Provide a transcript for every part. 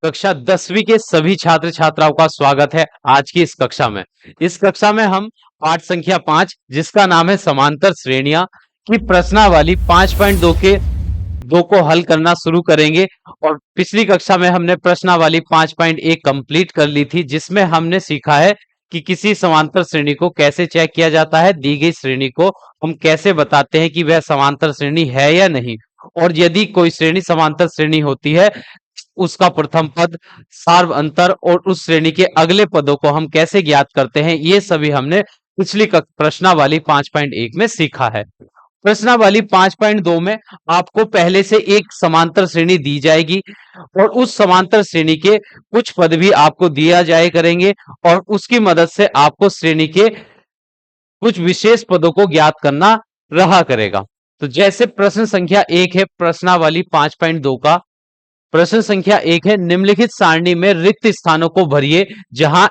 कक्षा 10वीं के सभी छात्र छात्राओं का स्वागत है आज की इस कक्षा में। इस कक्षा में हम पाठ संख्या 5 जिसका नाम है समांतर श्रेणियां की प्रश्नावली 5.2 के दो को हल करना शुरू करेंगे। और पिछली कक्षा में हमने प्रश्नावली 5.1 कंप्लीट कर ली थी, जिसमें हमने सीखा है कि किसी समांतर श्रेणी को कैसे चेक किया जाता है, दी गई श्रेणी को हम कैसे बताते हैं कि वह समांतर श्रेणी है या नहीं, और यदि कोई श्रेणी समांतर श्रेणी होती है उसका प्रथम पद, सार्व अंतर और उस श्रेणी के अगले पदों को हम कैसे ज्ञात करते हैं, ये सभी हमने पिछली प्रश्नावली 5.1 में सीखा है। प्रश्नावली 5.2 में आपको पहले से एक समांतर श्रेणी दी जाएगी और उस समांतर श्रेणी के कुछ पद भी आपको दिया जाए करेंगे और उसकी मदद से आपको श्रेणी के कुछ विशेष पदों को ज्ञात करना रहा करेगा। तो जैसे प्रश्न संख्या 1 है प्रश्नावली 5.2 का। प्रश्न संख्या 1 है, निम्नलिखित सारणी में रिक्त स्थानों को भरिए जहां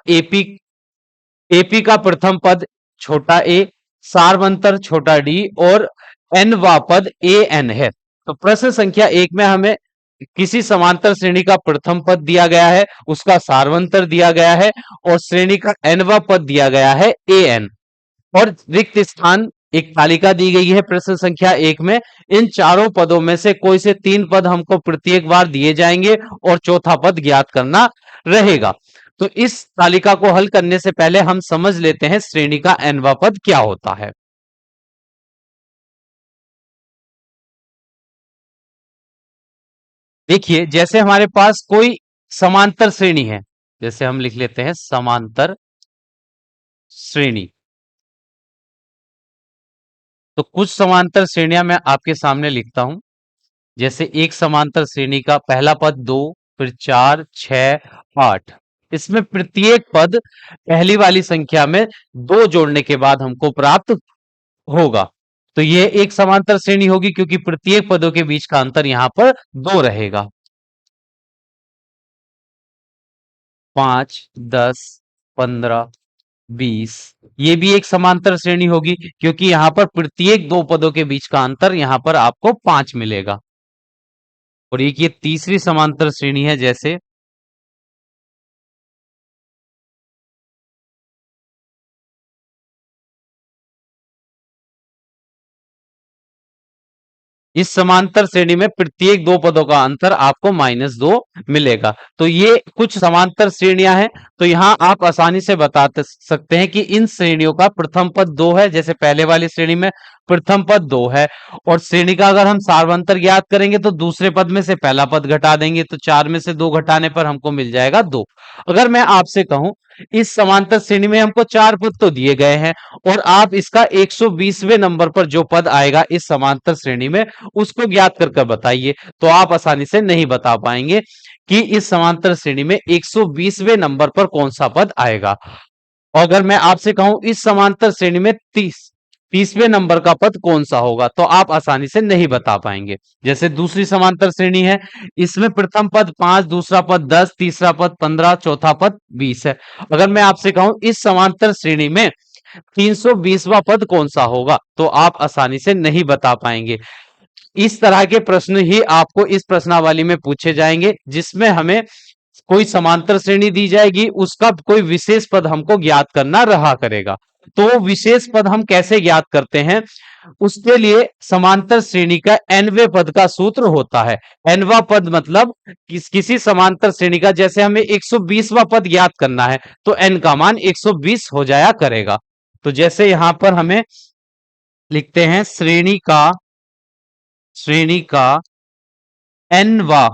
एपी का प्रथम पद छोटा ए, सार्वंतर छोटा डी और एन वा पद ए एन है। तो प्रश्न संख्या 1 में हमें किसी समांतर श्रेणी का प्रथम पद दिया गया है, उसका सार्वंतर दिया गया है और श्रेणी का एनवा पद दिया गया है ए एन, और रिक्त स्थान एक तालिका दी गई है प्रश्न संख्या 1 में। इन चारों पदों में से कोई से 3 पद हमको प्रत्येक बार दिए जाएंगे और चौथा पद ज्ञात करना रहेगा। तो इस तालिका को हल करने से पहले हम समझ लेते हैं श्रेणी का एनवा पद क्या होता है। देखिए, जैसे हमारे पास कोई समांतर श्रेणी है, जैसे हम लिख लेते हैं समांतर श्रेणी। तो कुछ समांतर श्रेणियां मैं आपके सामने लिखता हूं। जैसे एक समांतर श्रेणी का पहला पद 2, फिर 4, 6, 8। इसमें प्रत्येक पद पहली वाली संख्या में 2 जोड़ने के बाद हमको प्राप्त होगा। तो यह एक समांतर श्रेणी होगी क्योंकि प्रत्येक पदों के बीच का अंतर यहां पर 2 रहेगा। 5, 10, 15, 20 ये भी एक समांतर श्रेणी होगी क्योंकि यहां पर प्रत्येक 2 पदों के बीच का अंतर यहां पर आपको 5 मिलेगा। और एक ये तीसरी समांतर श्रेणी है, जैसे इस समांतर श्रेणी में प्रत्येक 2 पदों का अंतर आपको -2 मिलेगा। तो ये कुछ समांतर श्रेणियां हैं। तो यहां आप आसानी से बता सकते हैं कि इन श्रेणियों का प्रथम पद 2 है। जैसे पहले वाली श्रेणी में प्रथम पद 2 है और श्रेणी का अगर हम सार्वंतर ज्ञात करेंगे तो दूसरे पद में से पहला पद घटा देंगे, तो 4 में से 2 घटाने पर हमको मिल जाएगा 2। अगर मैं आपसे कहूं इस समांतर श्रेणी में हमको 4 पद तो दिए गए हैं और आप इसका 120वें नंबर पर जो पद आएगा इस समांतर श्रेणी में उसको ज्ञात कर बताइए, तो आप आसानी से नहीं बता पाएंगे कि इस समांतर श्रेणी में 120वें नंबर पर कौन सा पद आएगा। और अगर मैं आपसे कहूं इस समांतर श्रेणी में 30वें नंबर का पद कौन सा होगा, तो आप आसानी से नहीं बता पाएंगे। जैसे दूसरी समांतर श्रेणी है, इसमें प्रथम पद 5, दूसरा पद 10, तीसरा पद 15, चौथा पद 20 है। अगर मैं आपसे कहूं इस समांतर श्रेणी में 320वां पद कौन सा होगा, तो आप आसानी से नहीं बता पाएंगे। इस तरह के प्रश्न ही आपको इस प्रश्नावली में पूछे जाएंगे, जिसमें हमें कोई समांतर श्रेणी दी जाएगी, उसका कोई विशेष पद हमको ज्ञात करना रहा करेगा। तो विशेष पद हम कैसे ज्ञात करते हैं, उसके लिए समांतर श्रेणी का एनवे पद का सूत्र होता है। एनवा पद मतलब किसी समांतर श्रेणी का, जैसे हमें 120वां पद ज्ञात करना है तो एन का मान 120 हो जाया करेगा। तो जैसे यहां पर हमें लिखते हैं श्रेणी का एनवा,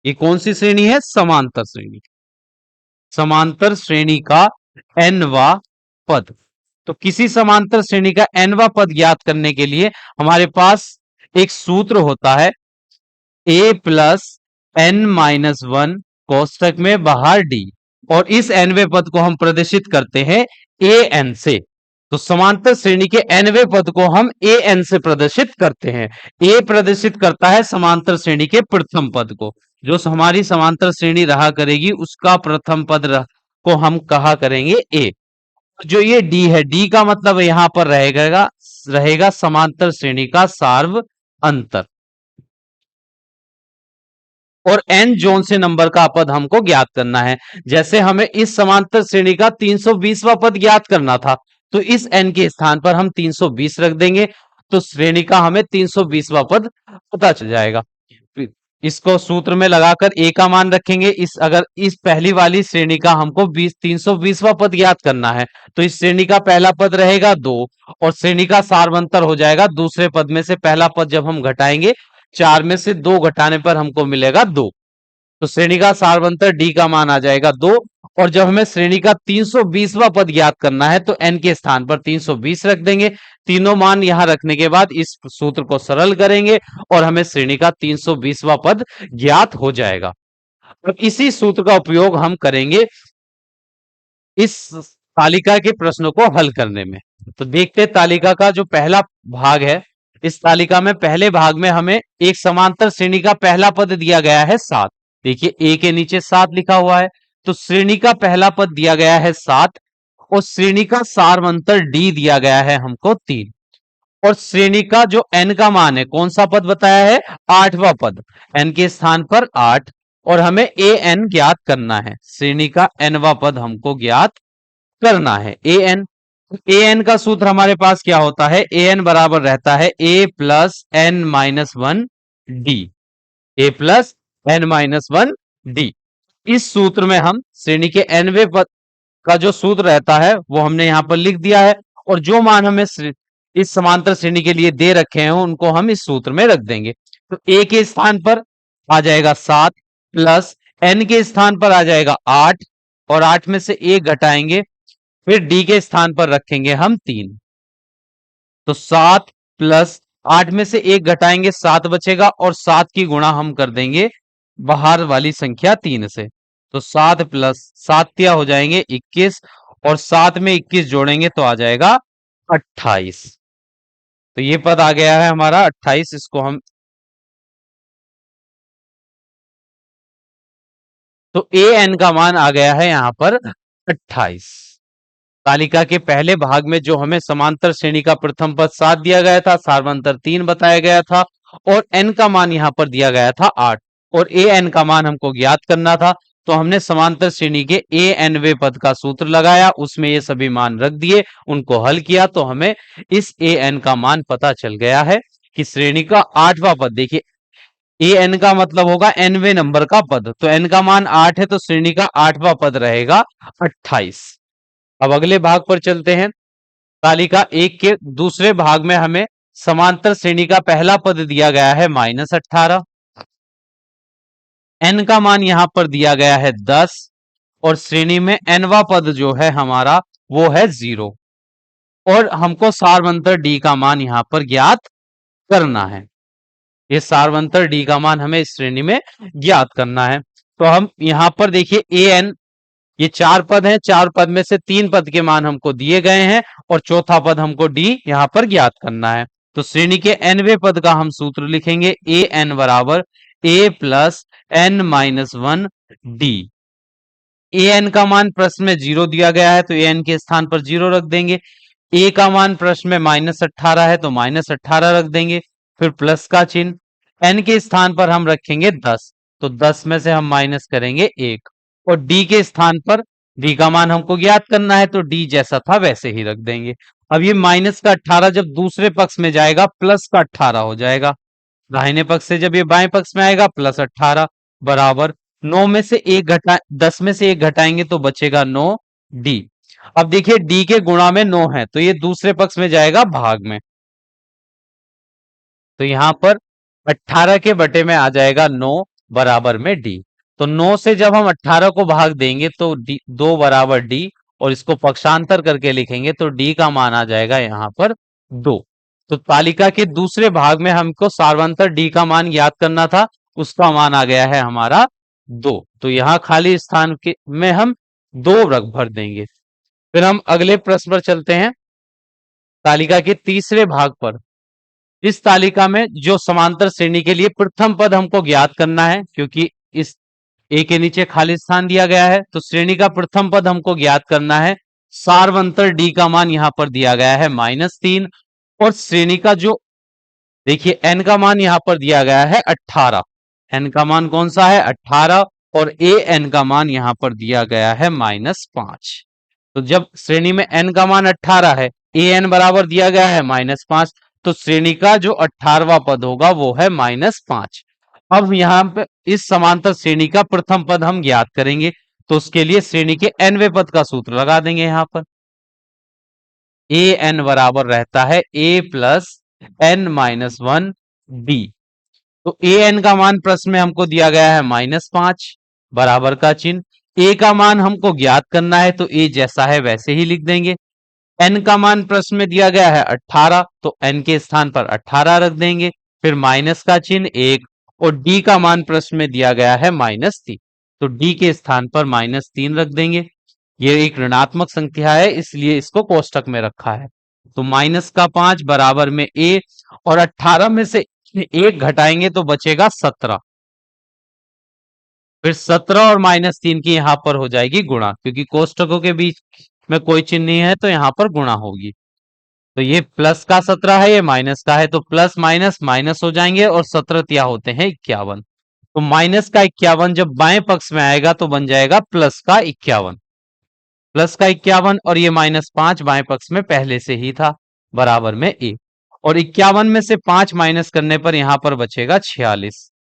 ये कौन सी श्रेणी है, समांतर श्रेणी। समांतर श्रेणी का एनवा पद। तो किसी समांतर श्रेणी का एनवा पद ज्ञात करने के लिए हमारे पास एक सूत्र होता है, ए प्लस एन माइनस 1 कोष्टक में बाहर डी, और इस एनवे पद को हम प्रदर्शित करते हैं ए एन से। तो समांतर श्रेणी के एनवे पद को हम ए एन से प्रदर्शित करते हैं। ए प्रदर्शित करता है समांतर श्रेणी के प्रथम पद को, जो हमारी समांतर श्रेणी रहा करेगी उसका प्रथम पद को हम कहा करेंगे ए। जो ये डी है, डी का मतलब यहां पर रहेगा समांतर श्रेणी का सार्व अंतर। और n जोन से नंबर का पद हमको ज्ञात करना है। जैसे हमें इस समांतर श्रेणी का 320वां पद ज्ञात करना था, तो इस n के स्थान पर हम 320 रख देंगे, तो श्रेणी का हमें 320वां पद पता चल जाएगा। इसको सूत्र में लगाकर a का मान रखेंगे। अगर इस पहली वाली श्रेणी का हमको 320वां पद ज्ञात करना है, तो इस श्रेणी का पहला पद रहेगा 2 और श्रेणी का सारवंतर हो जाएगा दूसरे पद में से पहला पद जब हम घटाएंगे, 4 में से 2 घटाने पर हमको मिलेगा 2, तो श्रेणी का सारवंतर d का मान आ जाएगा 2। और जब हमें श्रेणी का 320वां पद ज्ञात करना है, तो n के स्थान पर 320 रख देंगे। तीनों मान यहां रखने के बाद इस सूत्र को सरल करेंगे और हमें श्रेणी का 320वां पद ज्ञात हो जाएगा। अब इसी सूत्र का उपयोग हम करेंगे इस तालिका के प्रश्नों को हल करने में। तो देखते तालिका का जो पहला भाग है, इस तालिका में पहले भाग में हमें एक समांतर श्रेणी का पहला पद दिया गया है 7। देखिए ए के नीचे 7 लिखा हुआ है, तो श्रेणी का पहला पद दिया गया है 7 और श्रेणी का सारवंतर डी दिया गया है हमको 3 और श्रेणी का जो n का मान है, कौन सा पद बताया है, 8वां पद, n के स्थान पर 8 और हमें ए एन ज्ञात करना है। श्रेणी का nवां पद हमको ज्ञात करना है ए एन। ए एन का सूत्र हमारे पास क्या होता है, ए एन बराबर रहता है a plus N minus one d, a plus N minus one d. इस सूत्र में हम श्रेणी के nवें पद का जो सूत्र रहता है वो हमने यहां पर लिख दिया है और जो मान हमें इस समांतर श्रेणी के लिए दे रखे हैं उनको हम इस सूत्र में रख देंगे। तो a के स्थान पर आ जाएगा 7 प्लस n के स्थान पर आ जाएगा 8 और 8 में से 1 घटाएंगे, फिर d के स्थान पर रखेंगे हम 3, तो 7 प्लस 8 में से 1 घटाएंगे 7 बचेगा और 7 की गुणा हम कर देंगे बाहर वाली संख्या 3 से, तो 7 प्लस 7 हो जाएंगे 21 और 7 में 21 जोड़ेंगे तो आ जाएगा 28। तो ये पद आ गया है हमारा 28। इसको हम तो ए एन का मान आ गया है यहां पर 28। तालिका के पहले भाग में जो हमें समांतर श्रेणी का प्रथम पद 7 दिया गया था, सारवंतर 3 बताया गया था और n का मान यहां पर दिया गया था 8 और ए एन का मान हमको ज्ञात करना था, तो हमने समांतर श्रेणी के ए एनवे पद का सूत्र लगाया, उसमें ये सभी मान रख दिए, उनको हल किया तो हमें इस ए एन का मान पता चल गया है कि श्रेणी का 8वां पद, देखिए ए एन का मतलब होगा nवे नंबर का पद, तो n का मान 8 है तो श्रेणी का 8वां पद रहेगा 28। अब अगले भाग पर चलते हैं। तालिका 1 के दूसरे भाग में हमें समांतर श्रेणी का पहला पद दिया गया है -18, n का मान यहां पर दिया गया है 10 और श्रेणी में nवा पद जो है हमारा वो है 0 और हमको सारवंतर d का मान यहां पर ज्ञात करना है। ये सारवंतर d का मान हमें इस श्रेणी में ज्ञात करना है। तो हम यहां पर देखिए ए एन, ये 4 पद हैं, 4 पद में से 3 पद के मान हमको दिए गए हैं और चौथा पद हमको d यहां पर ज्ञात करना है। तो श्रेणी के nवे पद का हम सूत्र लिखेंगे, ए एन बराबर a plus N minus one d. A n का मान प्रश्न में 0 दिया गया है तो ए एन के स्थान पर 0 रख देंगे। ए का मान प्रश्न में -18 है तो -18 रख देंगे, फिर प्लस का चिन्ह। एन के स्थान पर हम रखेंगे 10, तो 10 में से हम माइनस करेंगे 1 और डी के स्थान पर डी का मान हमको ज्ञात करना है तो डी जैसा था वैसे ही रख देंगे। अब ये माइनस का 18 जब दूसरे पक्ष में जाएगा प्लस का 18 हो जाएगा, दाहिने पक्ष से जब ये बाएं पक्ष में आएगा +18 बराबर 9 में से 1 घटा 10 में से 1 घटाएंगे तो बचेगा 9 डी। अब देखिए डी के गुणा में 9 है तो ये दूसरे पक्ष में जाएगा भाग में, तो यहां पर 18 के बटे में आ जाएगा 9 बराबर में डी। तो 9 से जब हम 18 को भाग देंगे तो डी 2 बराबर डी और इसको पक्षांतर करके लिखेंगे तो डी का मान आ जाएगा यहां पर 2। तो तालिका के दूसरे भाग में हमको सारवंतर डी का मान याद करना था, उसका मान आ गया है हमारा 2, तो यहां खाली स्थान के में हम 2 रख भर देंगे। फिर हम अगले प्रश्न पर चलते हैं, तालिका के तीसरे भाग पर। इस तालिका में जो समांतर श्रेणी के लिए प्रथम पद हमको ज्ञात करना है, क्योंकि इस ए के नीचे खाली स्थान दिया गया है तो श्रेणी का प्रथम पद हमको ज्ञात करना है। सारवंतर डी का मान यहां पर दिया गया है -3 और श्रेणी का जो देखिए n का मान यहां पर दिया गया है 18 एन का मान कौन सा है 18 और ए एन का मान यहां पर दिया गया है -5। तो जब श्रेणी में एन का मान 18 है, ए एन बराबर दिया गया है -5, तो श्रेणी का जो 18वां पद होगा वो है -5। अब यहाँ पे इस समांतर श्रेणी का प्रथम पद हम ज्ञात करेंगे, तो उसके लिए श्रेणी के nवें पद का सूत्र लगा देंगे यहां पर। ए एन बराबर रहता है ए प्लस एन -1 डी। तो ए एन का मान प्रश्न में हमको दिया गया है -5, बराबर का चिन्ह। ए का मान हमको ज्ञात करना है, तो ए जैसा है वैसे ही लिख देंगे। एन का मान प्रश्न में दिया गया है 18, तो एन के स्थान पर 18 रख देंगे, फिर माइनस का चिन्ह 1, और डी का मान प्रश्न में दिया गया है -3, तो डी के स्थान पर -3 रख देंगे। ये एक ऋणात्मक संख्या है, इसलिए इसको कोष्टक में रखा है। तो -5 बराबर में ए, और 18 में से 1 घटाएंगे तो बचेगा 17। फिर 17 और -3 की यहां पर हो जाएगी गुणा, क्योंकि कोष्टकों के बीच में कोई चिन्ह नहीं है, तो यहां पर गुणा होगी। तो ये प्लस का 17 है, ये माइनस का है, तो प्लस माइनस माइनस हो जाएंगे, और 17 तिया होते हैं 51। तो माइनस का 51 जब बाएं पक्ष में आएगा तो बन जाएगा प्लस का 51। प्लस का 51 और ये -5 बाएं पक्ष में पहले से ही था, बराबर में ए। और 51 में से 5 माइनस करने पर यहां पर बचेगा 46,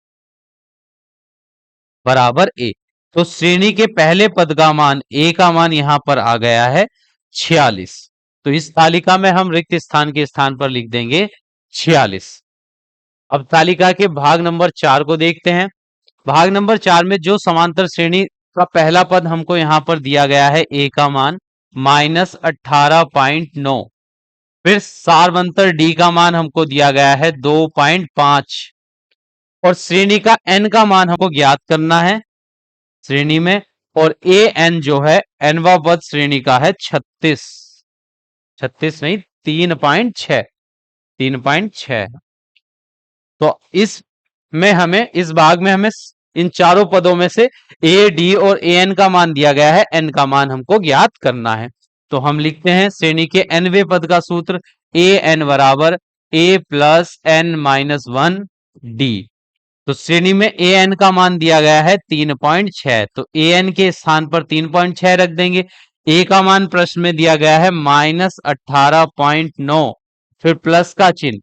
बराबर ए। तो श्रेणी के पहले पद का मान ए का मान यहां पर आ गया है 46। तो इस तालिका में हम रिक्त स्थान के स्थान पर लिख देंगे 46। अब तालिका के भाग नंबर 4 को देखते हैं। भाग नंबर 4 में जो समांतर श्रेणी का पहला पद हमको यहां पर दिया गया है ए का मान -18.9, फिर सारवंतर डी का मान हमको दिया गया है 2.5, और श्रेणी का एन का मान हमको ज्ञात करना है श्रेणी में, और ए एन जो है एनवा पद श्रेणी का है 36, 36 नहीं 3.6, 3.6। तो इस भाग में हमें इन चारों पदों में से ए डी और ए एन का मान दिया गया है, एन का मान हमको ज्ञात करना है। तो हम लिखते हैं श्रेणी के nवें पद का सूत्र ए एन बराबर ए प्लस एन -1 डी। तो श्रेणी में ए एन का मान दिया गया है 3.6, तो ए एन के स्थान पर 3.6 रख देंगे। ए का मान प्रश्न में दिया गया है -18.9, फिर प्लस का चिन्ह।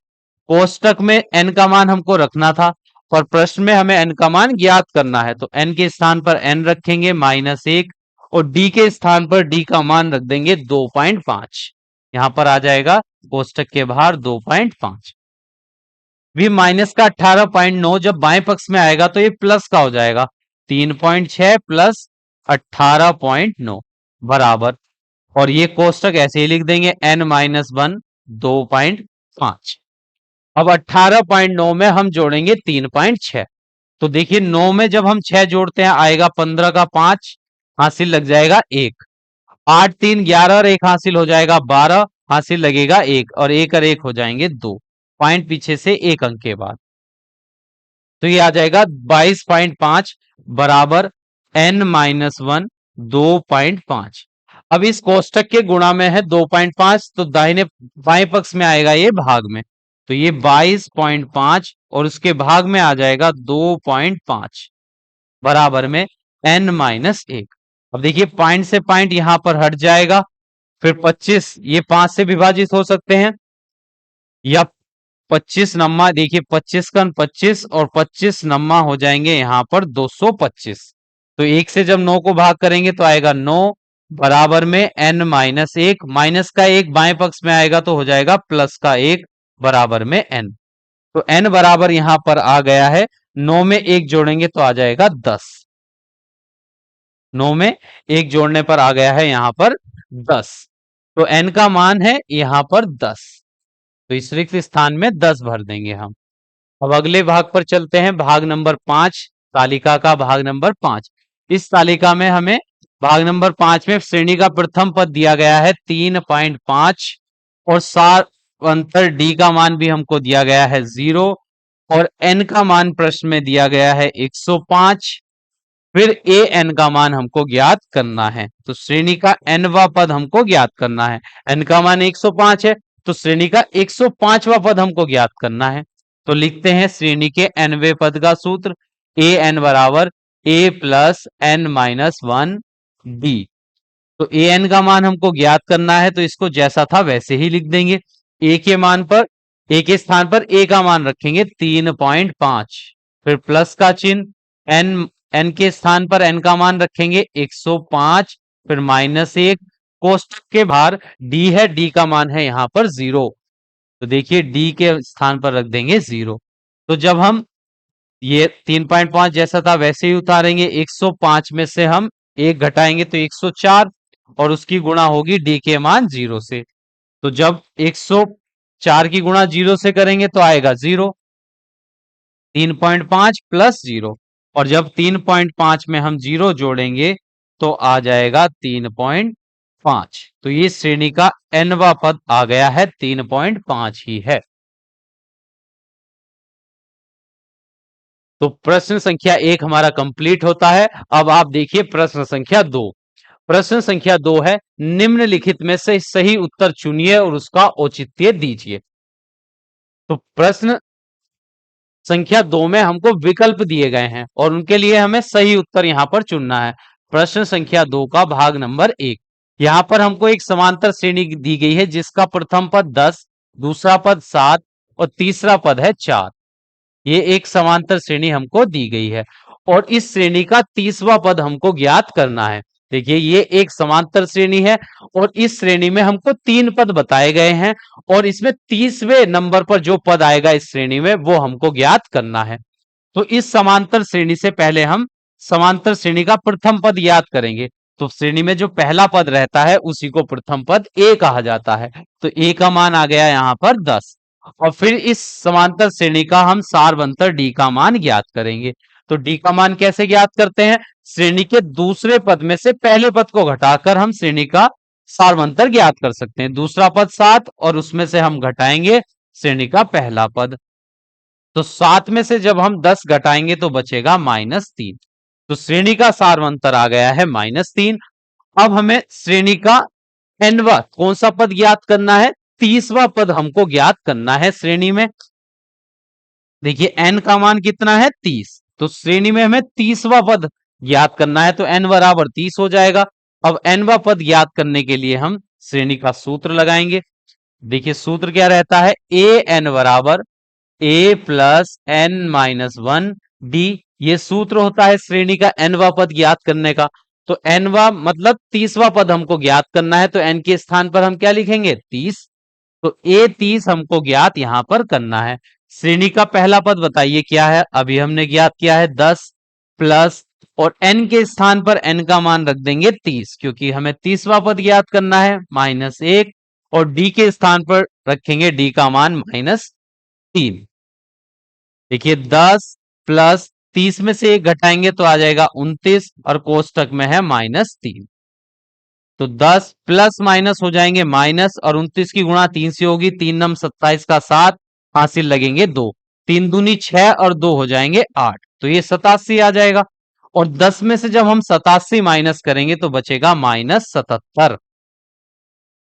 कोष्टक में एन का मान हमको रखना था, और प्रश्न में हमें एन का मान ज्ञात करना है, तो एन के स्थान पर एन रखेंगे -1, और डी के स्थान पर डी का मान रख देंगे 2.5। यहां पर आ जाएगा कोष्टक के बाहर 2.5। भी माइनस का 18.9 जब बाएं पक्ष में आएगा तो ये प्लस का हो जाएगा, 3.6 प्लस 18.9 बराबर, और ये कोष्टक ऐसे ही लिख देंगे n-1 2.5। अब 18.9 में हम जोड़ेंगे 3.6, तो देखिए 9 में जब हम 6 जोड़ते हैं आएगा 15 का 5, हासिल लग जाएगा 1, 8 3 11 और 1 हासिल हो जाएगा 12, हासिल लगेगा 1, और 1 और 1 हो जाएंगे 2, पॉइंट पीछे से 1 अंक के बाद, तो ये आ जाएगा 22.5 बराबर n-1 2.5। अब इस कोष्टक के गुणा में है 2.5, तो दाहिने बाएं पक्ष में आएगा ये भाग में, तो ये 22.5 और उसके भाग में आ जाएगा 2.5 बराबर में n-1। अब देखिए पॉइंट से पॉइंट यहां पर हट जाएगा, फिर 25 ये 5 से विभाजित हो सकते हैं, या 25 नम्मा, देखिए 25 का 25 और 25 नम्मा हो जाएंगे यहां पर 225। तो 1 से जब 9 को भाग करेंगे तो आएगा 9 बराबर में n-1, माइनस का 1 बाएं पक्ष में आएगा तो हो जाएगा प्लस का 1 बराबर में n। तो n बराबर यहां पर आ गया है, 9 में 1 जोड़ेंगे तो आ जाएगा 10, 9 में 1 जोड़ने पर आ गया है यहां पर 10, तो n का मान है यहां पर 10, तो इस रिक्त स्थान में 10 भर देंगे हम। अब अगले भाग पर चलते हैं, भाग नंबर 5, तालिका का भाग नंबर 5। इस तालिका में हमें भाग नंबर 5 में श्रेणी का प्रथम पद दिया गया है 3.5, और सारवंतर डी का मान भी हमको दिया गया है 0, और एन का मान प्रश्न में दिया गया है 105, फिर ए एन का मान हमको ज्ञात करना है। तो श्रेणी का एनवा पद हमको ज्ञात करना है, एन का मान 105 है, तो श्रेणी का 105वां पद हमको ज्ञात करना है। तो लिखते हैं श्रेणी के nवें पद का सूत्र ए एन बराबर A plus N minus one D. तो ए एन का मान हमको ज्ञात करना है, तो इसको जैसा था वैसे ही लिख देंगे। ए के मान पर, ए के स्थान पर ए का मान रखेंगे 3.5, फिर प्लस का चिन्ह, एन एन के स्थान पर एन का मान रखेंगे 105, फिर -1, कोष्टक के बाहर डी है, डी का मान है यहाँ पर 0, तो देखिए डी के स्थान पर रख देंगे 0। तो जब हम ये 3.5 जैसा था वैसे ही उतारेंगे, 105 में से हम एक घटाएंगे तो 104, और उसकी गुणा होगी डी के मान 0 से। तो जब 104 की गुणा 0 से करेंगे तो आएगा 0, 3.5 प्लस 0, और जब 3.5 में हम 0 जोड़ेंगे तो आ जाएगा 3.5। तो ये श्रेणी का nवा पद आ गया है, 3.5 ही है। तो प्रश्न संख्या 1 हमारा कंप्लीट होता है। अब आप देखिए प्रश्न संख्या 2। प्रश्न संख्या 2 है, निम्नलिखित में से सही उत्तर चुनिए और उसका औचित्य दीजिए। तो प्रश्न संख्या 2 में हमको विकल्प दिए गए हैं और उनके लिए हमें सही उत्तर यहां पर चुनना है। प्रश्न संख्या 2 का भाग नंबर 1। यहां पर हमको एक समांतर श्रेणी दी गई है जिसका प्रथम पद 10, दूसरा पद 7 और तीसरा पद है 4। ये एक समांतर श्रेणी हमको दी गई है और इस श्रेणी का 30वां पद हमको ज्ञात करना है। देखिए ये एक समांतर श्रेणी है और इस श्रेणी में हमको 3 पद बताए गए हैं और इसमें 30वें नंबर पर जो पद आएगा इस श्रेणी में वो हमको ज्ञात करना है। तो इस समांतर श्रेणी से पहले हम समांतर श्रेणी का प्रथम पद याद करेंगे। तो श्रेणी में जो पहला पद रहता है उसी को प्रथम पद ए कहा जाता है। तो ए का मान आ गया यहां पर 10, और फिर इस समांतर श्रेणी का हम सारवंतर डी का मान ज्ञात करेंगे। तो डी का मान कैसे ज्ञात करते हैं? श्रेणी के दूसरे पद में से पहले पद को घटाकर हम श्रेणी का सारवंतर ज्ञात कर सकते हैं। दूसरा पद 7 और उसमें से हम घटाएंगे श्रेणी का पहला पद। तो 7 में से जब हम 10 घटाएंगे तो बचेगा -3। तो श्रेणी का सारवंतर आ गया है -3। अब हमें श्रेणी का nवा कौन सा पद ज्ञात करना है? 30वां पद हमको ज्ञात करना है श्रेणी में। देखिए n का मान कितना है? 30। तो श्रेणी में हमें 30वां पद ज्ञात करना है, तो n बराबर 30 हो जाएगा। अब nवा पद ज्ञात करने के लिए हम श्रेणी का सूत्र लगाएंगे। देखिए सूत्र क्या रहता है? ए एन बराबर A plus N minus one D. ये सूत्र होता है श्रेणी का nवा पद ज्ञात करने का। तो nवा मतलब 30वां पद हमको ज्ञात करना है, तो n के स्थान पर हम क्या लिखेंगे? 30। तो ए 30 हमको ज्ञात यहां पर करना है। श्रेणी का पहला पद बताइए क्या है? अभी हमने ज्ञात किया है 10 प्लस, और n के स्थान पर n का मान रख देंगे 30 क्योंकि हमें 30वां पद ज्ञात करना है, -1, और d के स्थान पर रखेंगे d का मान -3। देखिए 10 प्लस 30 में से 1 घटाएंगे तो आ जाएगा 29, और कोष्टक में है -3। तो 10 प्लस माइनस हो जाएंगे माइनस, और 29 की गुणा 3 से होगी, 3 नम 27 का 7, हासिल लगेंगे 2, 3 दूनी 6 और 2 हो जाएंगे 8। तो ये 87 आ जाएगा। और 10 में से जब हम 87 माइनस करेंगे तो बचेगा -77।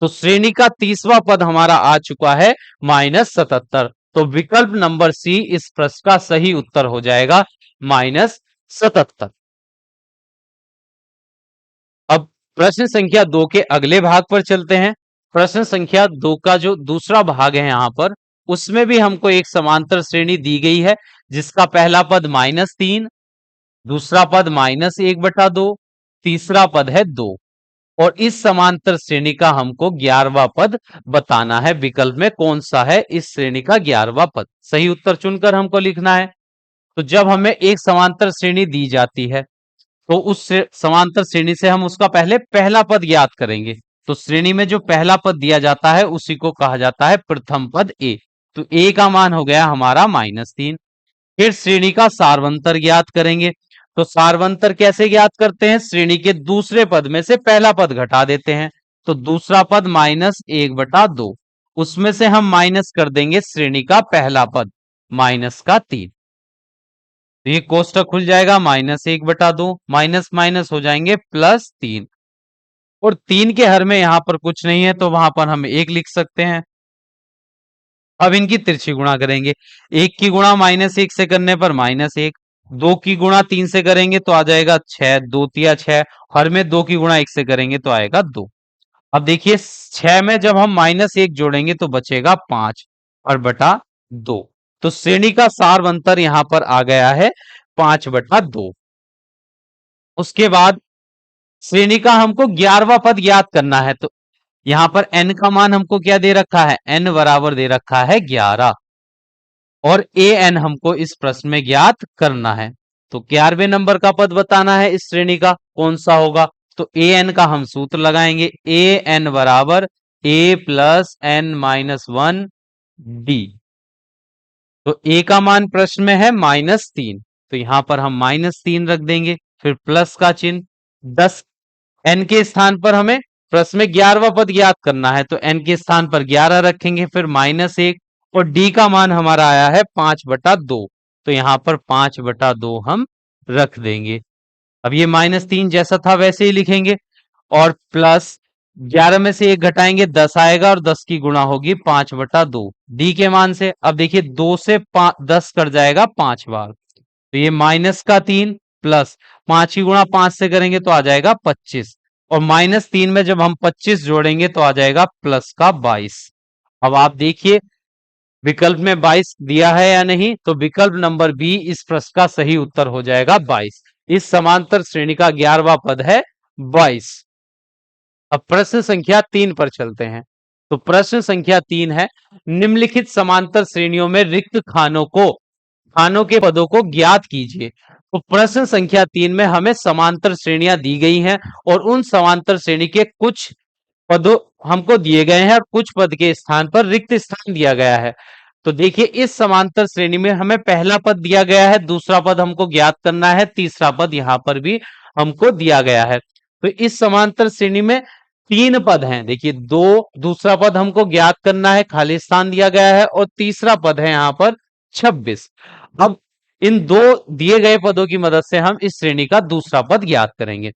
तो श्रेणी का 30वां पद हमारा आ चुका है -77। तो विकल्प नंबर सी इस प्रश्न का सही उत्तर हो जाएगा -77। अब प्रश्न संख्या 2 के अगले भाग पर चलते हैं। प्रश्न संख्या 2 का जो दूसरा भाग है यहां पर, उसमें भी हमको एक समांतर श्रेणी दी गई है जिसका पहला पद -3, दूसरा पद -1/2, तीसरा पद है 2, और इस समांतर श्रेणी का हमको 11वां पद बताना है। विकल्प में कौन सा है इस श्रेणी का 11वां पद? सही उत्तर चुनकर हमको लिखना है। तो जब हमें एक समांतर श्रेणी दी जाती है तो उस समांतर श्रेणी से हम उसका पहले पहला पद ज्ञात करेंगे। तो श्रेणी में जो पहला पद दिया जाता है उसी को कहा जाता है प्रथम पद ए। तो ए का मान हो गया हमारा -3। फिर श्रेणी का सारवंतर ज्ञात करेंगे। तो सारवंतर कैसे ज्ञात करते हैं? श्रेणी के दूसरे पद में से पहला पद घटा देते हैं। तो दूसरा पद -1/2, उसमें से हम माइनस कर देंगे श्रेणी का पहला पद -3। तो ये कोष्टक खुल जाएगा, -1/2, माइनस माइनस हो जाएंगे +3, और 3 के हर में यहां पर कुछ नहीं है तो वहां पर हम 1 लिख सकते हैं। अब इनकी तिरछी गुणा करेंगे। 1 की गुणा -1 से करने पर -1, दो की गुणा 3 से करेंगे तो आ जाएगा 6, दो तिया 6। हर में दो की गुणा 1 से करेंगे तो आएगा 2। अब देखिए 6 में जब हम -1 जोड़ेंगे तो बचेगा 5 और बटा 2। तो श्रेणी का सारवंतर यहां पर आ गया है 5/2। उसके बाद श्रेणी का हमको 11वां पद ज्ञात करना है। तो यहां पर n का मान हमको क्या दे रखा है, n बराबर दे रखा है 11 और an हमको इस प्रश्न में ज्ञात करना है। तो 11वें नंबर का पद बताना है इस श्रेणी का कौन सा होगा। तो an का हम सूत्र लगाएंगे, an बराबर a plus n minus 1 d। तो a का मान प्रश्न में है -3, तो यहां पर हम -3 रख देंगे, फिर प्लस का चिन्ह 10। n के स्थान पर हमें प्रश्न में 11वां पद ज्ञात करना है, तो n के स्थान पर 11 रखेंगे, फिर -1 और d का मान हमारा आया है 5/2, तो यहां पर 5/2 हम रख देंगे। अब ये -3 जैसा था वैसे ही लिखेंगे और प्लस 11 में से 1 घटाएंगे 10 आएगा और 10 की गुणा होगी 5/2 डी के मान से। अब देखिए 2 से 10 कट जाएगा 5 बार, तो ये -3 प्लस 5 की गुणा 5 से करेंगे तो आ जाएगा 25 और -3 में जब हम 25 जोड़ेंगे तो आ जाएगा प्लस का 22। अब आप देखिए विकल्प में 22 दिया है या नहीं, तो विकल्प नंबर बी इस प्रश्न का सही उत्तर हो जाएगा 22। इस समांतर श्रेणी का 11वां पद है 22। अब प्रश्न संख्या 3 पर चलते हैं। तो प्रश्न संख्या 3 है, निम्नलिखित समांतर श्रेणियों में रिक्त खानों के पदों को ज्ञात कीजिए। तो प्रश्न संख्या 3 में हमें समांतर श्रेणियां दी गई हैं और उन समांतर श्रेणी के कुछ पदों हमको दिए गए हैं और कुछ पद के स्थान पर रिक्त स्थान दिया गया है। तो देखिए इस समांतर श्रेणी में हमें पहला पद दिया गया है, दूसरा पद हमको ज्ञात करना है, तीसरा पद यहां पर भी हमको दिया गया है। तो इस समांतर श्रेणी में 3 पद हैं, देखिए दो, दूसरा पद हमको ज्ञात करना है, खाली स्थान दिया गया है और तीसरा पद है यहां पर 26। अब इन दो दिए गए पदों की मदद से हम इस श्रेणी का दूसरा पद ज्ञात करेंगे।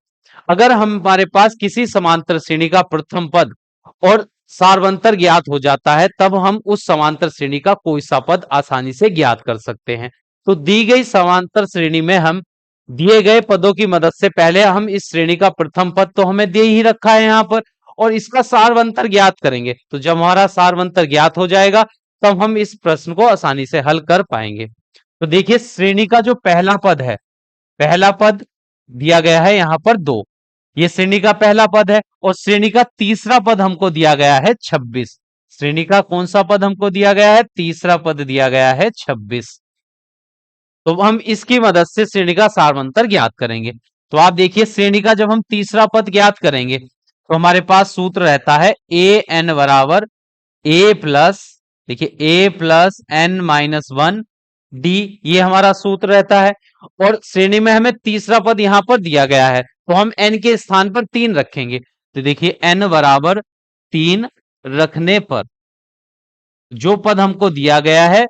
अगर हमारे पास किसी समांतर श्रेणी का प्रथम पद और सारवंतर ज्ञात हो जाता है, तब हम उस समांतर श्रेणी का कोई सा पद आसानी से ज्ञात कर सकते हैं। तो दी गई समांतर श्रेणी में हम दिए गए पदों की मदद से पहले हम इस श्रेणी का प्रथम पद तो हमें दे ही रखा है यहां पर, और इसका सारवंतर ज्ञात करेंगे। तो जब हमारा सारवंतर ज्ञात हो जाएगा तब हम इस प्रश्न को आसानी से हल कर पाएंगे। तो देखिए श्रेणी का जो पहला पद है, पहला पद दिया गया है यहां पर 2, ये श्रेणी का पहला पद है और श्रेणी का तीसरा पद हमको दिया गया है 26। श्रेणी का कौन सा पद हमको दिया गया है, तीसरा पद दिया गया है 26। तो हम इसकी मदद से श्रेणी का सारवंतर ज्ञात करेंगे। तो आप देखिए श्रेणी का जब हम तीसरा पद ज्ञात करेंगे तो हमारे पास सूत्र रहता है ए एन बराबर ए प्लस, देखिए ए प्लस एन माइनस 1 डी, ये हमारा सूत्र रहता है। और श्रेणी में हमें तीसरा पद यहां पर दिया गया है, तो हम n के स्थान पर 3 रखेंगे। तो देखिए n बराबर 3 रखने पर जो पद हमको दिया गया है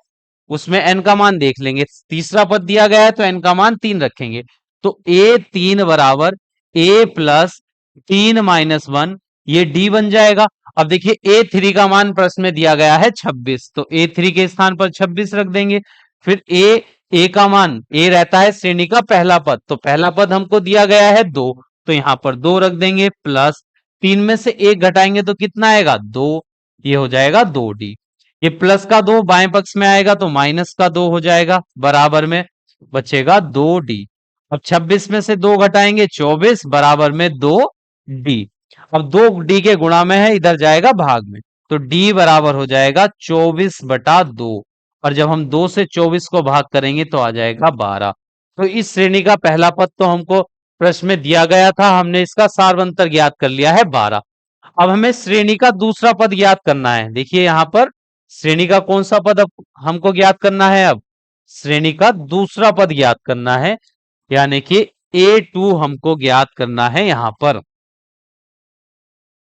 उसमें n का मान देख लेंगे। तीसरा पद दिया गया है तो n का मान 3 रखेंगे। तो a3 बराबर a प्लस 3 माइनस 1, ये d बन जाएगा। अब देखिए a3 का मान प्रश्न में दिया गया है 26, तो a3 के स्थान पर 26 रख देंगे। फिर a का मान, a रहता है श्रेणी का पहला पद, तो पहला पद हमको दिया गया है 2, तो यहां पर 2 रख देंगे, प्लस 3 में से 1 घटाएंगे तो कितना आएगा 2, ये हो जाएगा 2d। ये प्लस का 2 बाएं पक्ष में आएगा तो माइनस का 2 हो जाएगा, बराबर में बचेगा 2d। अब 26 में से 2 घटाएंगे 24, बराबर में 2d। अब 2d के गुणा में है, इधर जाएगा भाग में, तो d बराबर हो जाएगा 24/2 और जब हम 2 से 24 को भाग करेंगे तो आ जाएगा 12। तो इस श्रेणी का पहला पद तो हमको प्रश्न में दिया गया था, हमने इसका सारवंतर ज्ञात कर लिया है 12। अब हमें श्रेणी का दूसरा पद ज्ञात करना है। देखिए यहां पर श्रेणी का कौन सा पद हमको ज्ञात करना है, अब श्रेणी का दूसरा पद ज्ञात करना है, यानी कि a2 हमको ज्ञात करना है यहां पर।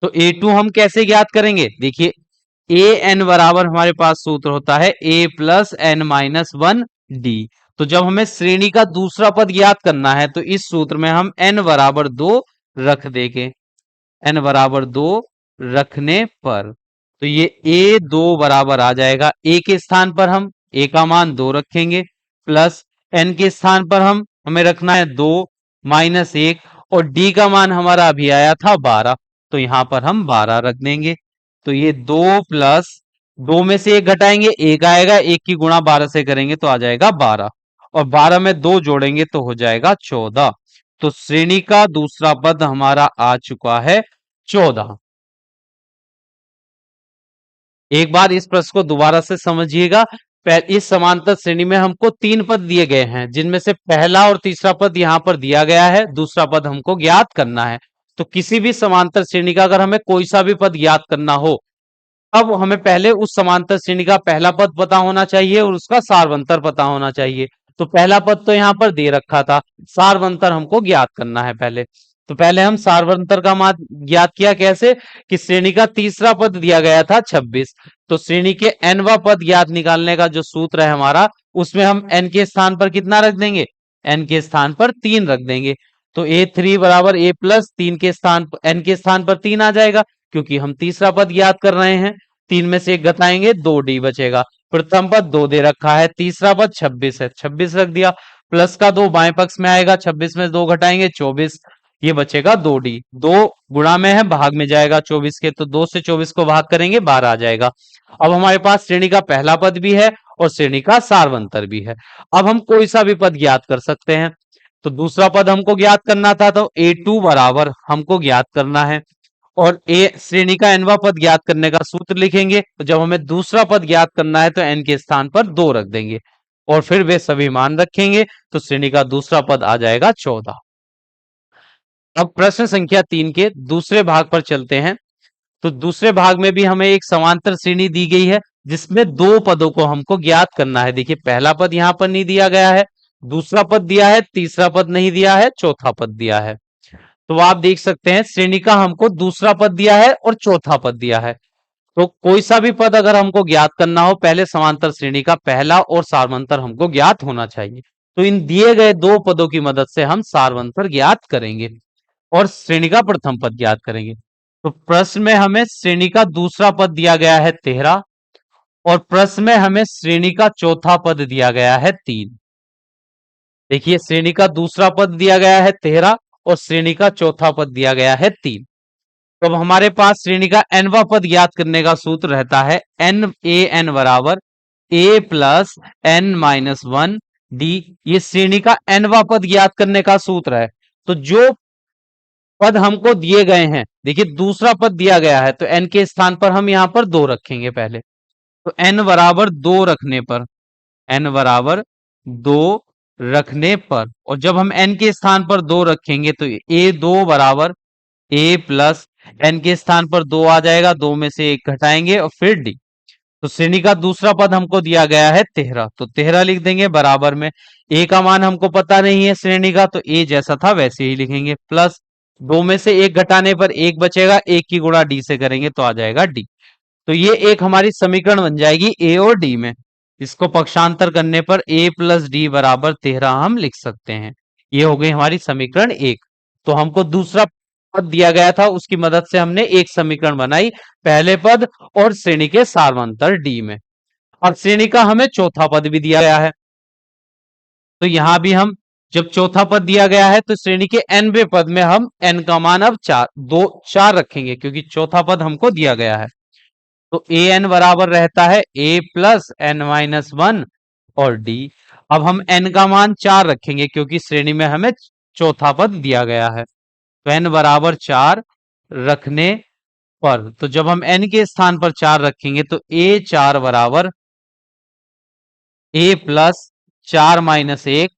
तो a2 हम कैसे ज्ञात करेंगे, देखिए ए एन बराबर हमारे पास सूत्र होता है a plus N minus 1 d. तो जब हमें श्रेणी का दूसरा पद ज्ञात करना है तो इस सूत्र में हम n बराबर 2 रख देंगे। n बराबर 2 रखने पर तो ये a2 बराबर आ जाएगा, a के स्थान पर हम a का मान 2 रखेंगे, प्लस एन के स्थान पर हमें रखना है 2 माइनस 1, और डी का मान हमारा अभी आया था 12, तो यहां पर हम 12 रख देंगे। तो ये 2 प्लस 2 में से 1 घटाएंगे, 1 आएगा, 1 की गुणा 12 से करेंगे तो आ जाएगा 12, और 12 में 2 जोड़ेंगे तो हो जाएगा 14। तो श्रेणी का दूसरा पद हमारा आ चुका है 14। एक बार इस प्रश्न को दोबारा से समझिएगा। इस समांतर श्रेणी में हमको 3 पद दिए गए हैं, जिनमें से पहला और तीसरा पद यहां पर दिया गया है, दूसरा पद हमको ज्ञात करना है। तो किसी भी समांतर श्रेणी का अगर हमें कोई सा भी पद ज्ञात करना हो, अब हमें पहले उस समांतर श्रेणी का पहला पद पता होना चाहिए और उसका सार्वंतर पता होना चाहिए। तो पहला पद तो यहां पर दे रखा था, सार्वंतर हमको ज्ञात करना है पहले। तो पहले हम सार्वंतर का मान ज्ञात किया कैसे, कि श्रेणी का तीसरा पद दिया गया था 26, तो श्रेणी के nवा पद ज्ञात निकालने का जो सूत्र है हमारा, उसमें हम n के स्थान पर कितना रख देंगे, n के स्थान पर 3 रख देंगे। तो a3 बराबर a प्लस 3 के स्थान n के स्थान पर 3 आ जाएगा, क्योंकि हम तीसरा पद ज्ञात कर रहे हैं। 3 में से 1 घटाएंगे, 2d बचेगा। प्रथम पद 2 दे रखा है, तीसरा पद 26 है, 26 रख दिया। प्लस का 2 बाएं पक्ष में आएगा, 26 में 2 घटाएंगे 24, ये बचेगा 2d। 2 गुणा में है, भाग में जाएगा 24 के, तो 2 से 24 को भाग करेंगे 12 आ जाएगा। अब हमारे पास श्रेणी का पहला पद भी है और श्रेणी का सार्वंतर भी है। अब हम कोई सा भी पद ज्ञात कर सकते हैं। तो दूसरा पद हमको ज्ञात करना था, तो a2 बराबर हमको ज्ञात करना है, और ए श्रेणी का nवा पद ज्ञात करने का सूत्र लिखेंगे। तो जब हमें दूसरा पद ज्ञात करना है तो n के स्थान पर 2 रख देंगे, और फिर वे सभी मान रखेंगे, तो श्रेणी का दूसरा पद आ जाएगा 14। अब प्रश्न संख्या 3 के दूसरे भाग पर चलते हैं। तो दूसरे भाग में भी हमें एक समांतर श्रेणी दी गई है, जिसमें 2 पदों को हमको ज्ञात करना है। देखिए पहला पद यहां पर नहीं दिया गया है, दूसरा पद दिया है, तीसरा पद नहीं दिया है, चौथा पद दिया है। तो आप देख सकते हैं श्रेणी का हमको दूसरा पद दिया है और चौथा पद दिया है। तो कोई सा भी पद अगर हमको ज्ञात करना हो, पहले समांतर श्रेणी का पहला और सार्वंतर हमको ज्ञात होना चाहिए। तो इन दिए गए 2 पदों की मदद से हम सार्वंतर ज्ञात करेंगे और श्रेणी का प्रथम पद ज्ञात करेंगे। तो प्रश्न में हमें श्रेणी का दूसरा पद दिया गया है 13, और प्रश्न में हमें श्रेणी का चौथा पद दिया गया है 3। देखिए श्रेणी का दूसरा पद दिया गया है 13 और श्रेणी का चौथा पद दिया गया है 3। तो अब हमारे पास श्रेणी का nवा पद ज्ञात करने का सूत्र रहता है n बराबर a plus n minus 1 d। ये श्रेणी का nवा पद ज्ञात करने का सूत्र है। तो जो पद हमको दिए गए हैं, देखिए दूसरा पद दिया गया है, तो n के स्थान पर हम यहां पर 2 रखेंगे पहले। तो n बराबर 2 रखने पर, n बराबर 2 रखने पर, और जब हम n के स्थान पर 2 रखेंगे तो a2 बराबर a प्लस n के स्थान पर 2 आ जाएगा, 2 में से 1 घटाएंगे और फिर d। तो श्रेणी का दूसरा पद हमको दिया गया है 13, तो 13 लिख देंगे बराबर में। a का मान हमको पता नहीं है श्रेणी का, तो a जैसा था वैसे ही लिखेंगे, प्लस 2 में से 1 घटाने पर 1 बचेगा, 1 की गुणा d से करेंगे तो आ जाएगा d। तो ये एक हमारी समीकरण बन जाएगी a और d में। इसको पक्षांतर करने पर a प्लस डी बराबर 13 हम लिख सकते हैं। ये हो गई हमारी समीकरण 1। तो हमको दूसरा पद दिया गया था, उसकी मदद से हमने एक समीकरण बनाई, पहले पद और श्रेणी के सार्वंतर डी में। अब श्रेणी का हमें चौथा पद भी दिया गया है, तो यहां भी हम जब चौथा पद दिया गया है तो श्रेणी के nवें पद में हम n का मान अब 4 रखेंगे, क्योंकि चौथा पद हमको दिया गया है। तो ए एन बराबर रहता है a प्लस n माइनस 1 और d। अब हम n का मान 4 रखेंगे, क्योंकि श्रेणी में हमें चौथा पद दिया गया है। तो n बराबर 4 रखने पर, तो जब हम n के स्थान पर 4 रखेंगे तो a4 बराबर a प्लस 4 माइनस 1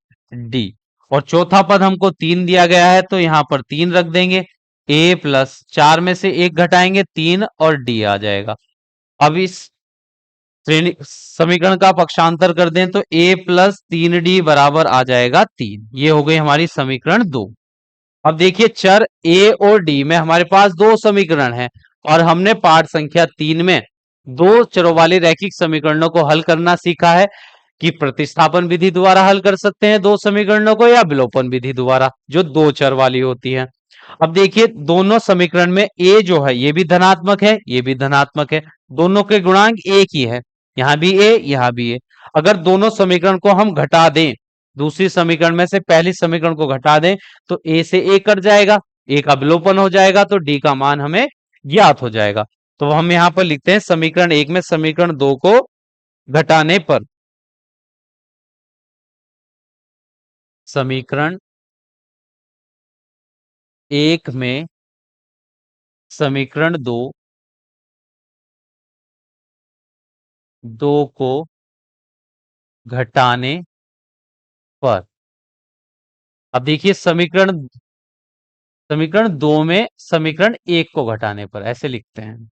d। और चौथा पद हमको 3 दिया गया है, तो यहां पर 3 रख देंगे, a प्लस 4 में से 1 घटाएंगे 3 और d आ जाएगा। अब इस श्रेणी समीकरण का पक्षांतर कर दें तो a प्लस 3d बराबर आ जाएगा 3। ये हो गई हमारी समीकरण 2। अब देखिए चर a और d में हमारे पास 2 समीकरण हैं, और हमने पाठ संख्या 3 में 2 चरों वाले रैखिक समीकरणों को हल करना सीखा है, कि प्रतिस्थापन विधि द्वारा हल कर सकते हैं 2 समीकरणों को, या विलोपन विधि द्वारा जो 2 चर वाली होती है। अब देखिए दोनों समीकरण में a जो है ये भी धनात्मक है, ये भी धनात्मक है, दोनों के गुणांक एक ही है, यहां भी a यहां भी a। अगर दोनों समीकरण को हम घटा दें दूसरी समीकरण में से पहली समीकरण को घटा दें तो ए से ए कट जाएगा, ए का विलोपन हो जाएगा, तो डी का मान हमें ज्ञात हो जाएगा। तो हम यहां पर लिखते हैं समीकरण एक में समीकरण दो को घटाने पर, समीकरण एक में समीकरण दो को घटाने पर, अब देखिए समीकरण समीकरण दो में समीकरण एक को घटाने पर, ऐसे लिखते हैं।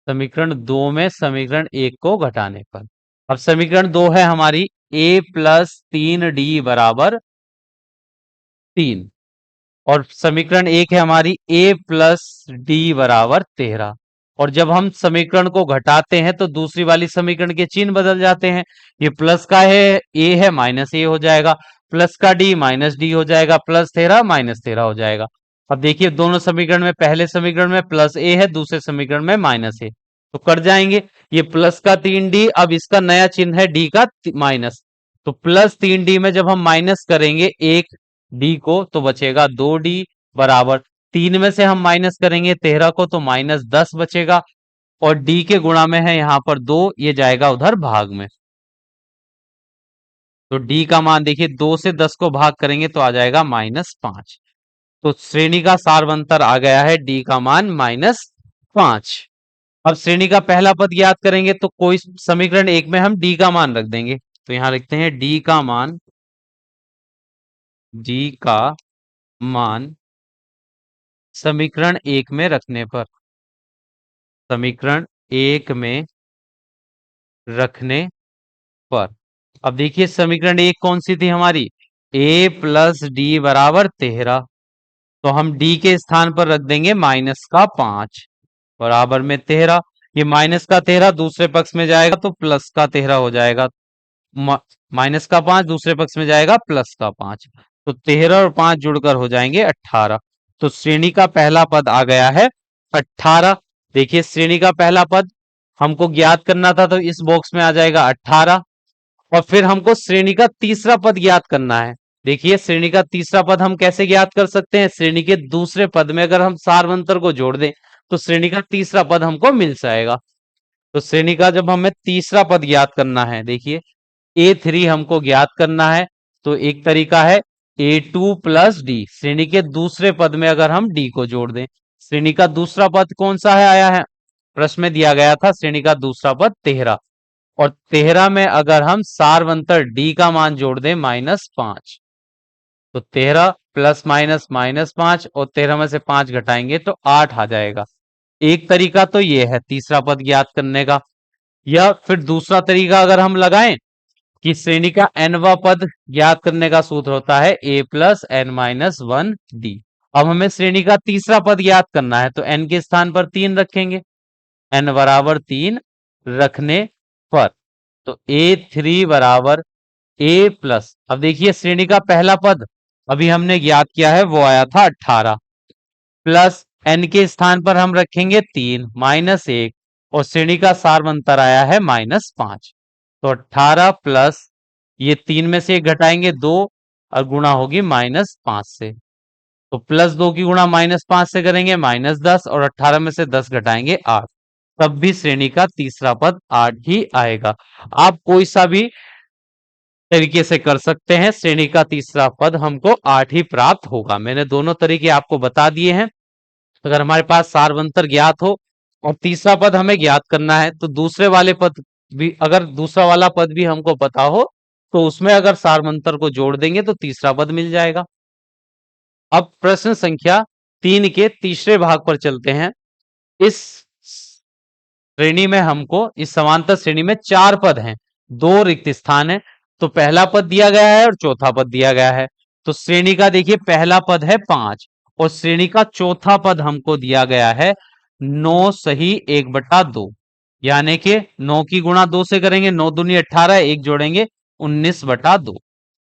समीकरण दो में समीकरण एक को घटाने पर, अब समीकरण दो है हमारी a प्लस 3d बराबर 3, और समीकरण एक है हमारी a प्लस डी बराबर 13। और जब हम समीकरण को घटाते हैं तो दूसरी वाली समीकरण के चिन्ह बदल जाते हैं, ये प्लस का है a है माइनस ए हो जाएगा, प्लस का d माइनस डी हो जाएगा, प्लस 13 माइनस 13 हो जाएगा। अब देखिए दोनों समीकरण में, पहले समीकरण में प्लस ए है, दूसरे समीकरण में माइनस ए, तो कट जाएंगे। ये प्लस का 3d, अब इसका नया चिन्ह है d का माइनस, तो प्लस 3d में जब हम माइनस करेंगे एक डी को तो बचेगा 2d बराबर, तीन में से हम माइनस करेंगे 13 को तो माइनस 10 बचेगा, और डी के गुणा में है यहाँ पर 2, ये जाएगा उधर भाग में, तो डी का मान देखिए 2 से 10 को भाग करेंगे तो आ जाएगा -5। तो श्रेणी का सारवंतर आ गया है डी का मान -5। अब श्रेणी का पहला पद ज्ञात करेंगे तो कोई समीकरण एक में हम डी का मान रख देंगे, तो यहां लिखते हैं डी का मान, डी का मान समीकरण एक में रखने पर, समीकरण एक में रखने पर, अब देखिए समीकरण एक कौन सी थी हमारी, a प्लस डी बराबर 13, तो हम d के स्थान पर रख देंगे -5 बराबर में 13, ये -13 दूसरे पक्ष में जाएगा तो +13 हो जाएगा, -5 दूसरे पक्ष में जाएगा +5, तो 13 और 5 जुड़कर हो जाएंगे 18। तो श्रेणी का पहला पद आ गया है 18। देखिए श्रेणी का पहला पद हमको ज्ञात करना था तो इस बॉक्स में आ जाएगा 18, और फिर हमको श्रेणी का तीसरा पद ज्ञात करना है। देखिए श्रेणी का तीसरा पद हम कैसे ज्ञात कर सकते हैं, श्रेणी के दूसरे पद में अगर हम सारवंतर को जोड़ दें तो श्रेणी का तीसरा पद हमको मिल जाएगा। तो श्रेणी का जब हमें तीसरा पद ज्ञात करना है, देखिए a3 हमको ज्ञात करना है, तो एक तरीका है a2 प्लस डी, श्रेणी के दूसरे पद में अगर हम d को जोड़ दें, श्रेणी का दूसरा पद कौन सा है आया है, प्रश्न में दिया गया था श्रेणी का दूसरा पद 13, और 13 में अगर हम सारवंतर d का मान जोड़ दें -5, तो 13 प्लस माइनस -5, और 13 में से 5 घटाएंगे तो 8 आ जाएगा। एक तरीका तो ये है तीसरा पद ज्ञात करने का, या फिर दूसरा तरीका अगर हम लगाएं कि श्रेणी का nवा पद ज्ञात करने का सूत्र होता है a plus N minus 1d। अब हमें श्रेणी का तीसरा पद ज्ञात करना है तो n के स्थान पर 3 रखेंगे, n बराबर 3 रखने पर, तो a3 बराबर a प्लस, अब देखिए श्रेणी का पहला पद अभी हमने ज्ञात किया है वो आया था 18, प्लस n के स्थान पर हम रखेंगे 3 -1, और श्रेणी का सारवंतर आया है -5, तो 18 प्लस ये 3 में से एक घटाएंगे 2, और गुणा होगी -5 से, तो +2 की गुणा -5 से करेंगे -10, और 18 में से 10 घटाएंगे 8, तब भी श्रेणी का तीसरा पद 8 ही आएगा। आप कोई सा भी तरीके से कर सकते हैं, श्रेणी का तीसरा पद हमको 8 ही प्राप्त होगा। मैंने दोनों तरीके आपको बता दिए हैं। अगर हमारे पास सारवंतर ज्ञात हो और तीसरा पद हमें ज्ञात करना है तो दूसरे वाले पद भी, अगर दूसरा वाला पद भी हमको पता हो तो उसमें अगर सारवंतर को जोड़ देंगे तो तीसरा पद मिल जाएगा। अब प्रश्न संख्या 3 के तीसरे भाग पर चलते हैं। इस श्रेणी में हमको, इस समांतर श्रेणी में 4 पद हैं, 2 रिक्त स्थान है, तो पहला पद दिया गया है और चौथा पद दिया गया है। तो श्रेणी का देखिए पहला पद है 5, और श्रेणी का चौथा पद हमको दिया गया है 9 सही 1/2, यानी कि 9 की गुणा 2 से करेंगे, 9 दूनी 18, एक जोड़ेंगे 19/2।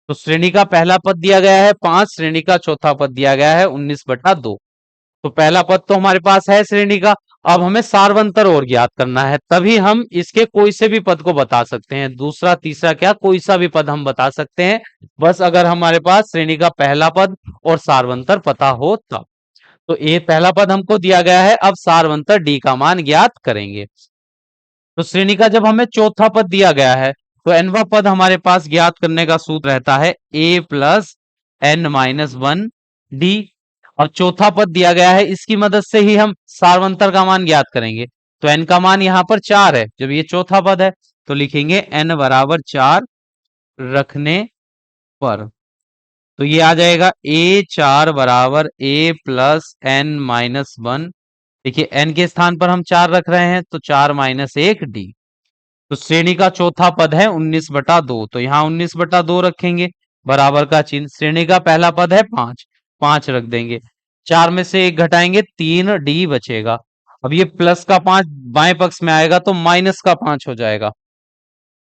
तो श्रेणी का पहला पद दिया गया है 5, श्रेणी का चौथा पद दिया गया है 19/2। तो पहला पद तो हमारे पास है श्रेणी का। अब हमें सार्वंतर और ज्ञात करना है, तभी हम इसके कोई से भी पद को बता सकते हैं। दूसरा तीसरा क्या, कोई सा भी पद हम बता सकते हैं, बस अगर हमारे पास श्रेणी का पहला पद और सार्वंतर पता हो तब। तो ये पहला पद हमको दिया गया है, अब सार्वंतर डी का मान ज्ञात करेंगे। तो श्रेणी का जब हमें चौथा पद दिया गया है, तो एनवा पद हमारे पास ज्ञात करने का सूत्र रहता है A plus N minus one D. और चौथा पद दिया गया है, इसकी मदद से ही हम सार्वंतर का मान ज्ञात करेंगे। तो एन का मान यहाँ पर 4 है, जब ये चौथा पद है तो लिखेंगे एन बराबर 4 रखने पर। तो ये आ जाएगा ए 4 बराबर A plus N minus one. देखिए एन के स्थान पर हम 4 रख रहे हैं, तो 4 माइनस एक डी। तो श्रेणी का चौथा पद है 19/2, तो यहाँ 19/2 रखेंगे, बराबर का चिन्ह। श्रेणी का पहला पद है 5, 5 रख देंगे। 4 में से 1 घटाएंगे, 3 डी बचेगा। अब ये प्लस का 5 बाएं पक्ष में आएगा तो माइनस का 5 हो जाएगा।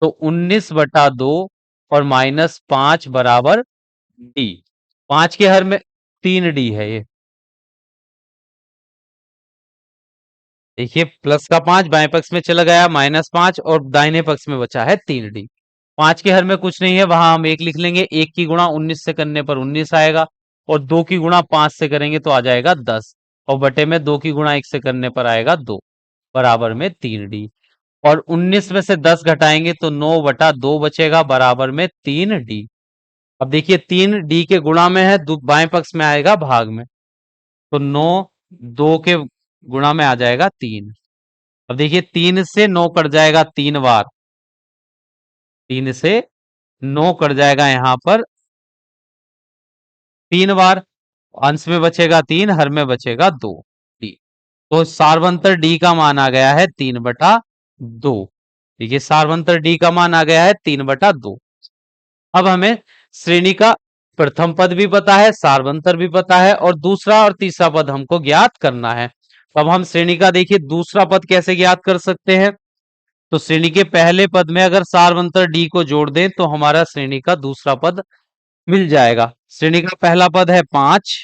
तो 19/2 और -5 बराबर डी। 5 के हर में 3 डी है ये। देखिए प्लस का 5 बाएं पक्ष में चला गया, -5 और दाहिने पक्ष में बचा है 3 डी। 5 के हर में कुछ नहीं है, वहां हम 1 लिख लेंगे। 1 की गुणा 19 से करने पर 19 आएगा, और 2 की गुणा 5 से करेंगे तो आ जाएगा 10, और बटे में 2 की गुणा 1 से करने पर आएगा 2, बराबर में 3 डी। और 19 में से 10 घटाएंगे तो 9/2 बचेगा, बराबर में 3 डी। अब देखिए 3 डी के गुणा में है, बाएं पक्ष में आएगा भाग में, तो 9 2 के गुणा में आ जाएगा 3। अब देखिए 3 से 9 कट जाएगा 3 बार, 3 से 9 कट जाएगा यहाँ पर 3 बार। अंश में बचेगा 3, हर में बचेगा 2 डी। तो सार्वंतर डी का मान आ गया है 3/2। देखिए सार्वंतर डी का मान आ गया है 3/2। अब हमें श्रेणी का प्रथम पद भी पता है, सार्वंतर भी पता है, और दूसरा और तीसरा पद हमको ज्ञात करना है। तो अब हम श्रेणी का देखिए दूसरा पद कैसे ज्ञात कर सकते हैं। तो श्रेणी के पहले पद में अगर सार्वंतर डी को जोड़ दें तो हमारा श्रेणी का दूसरा पद मिल जाएगा। श्रेणी का पहला पद है 5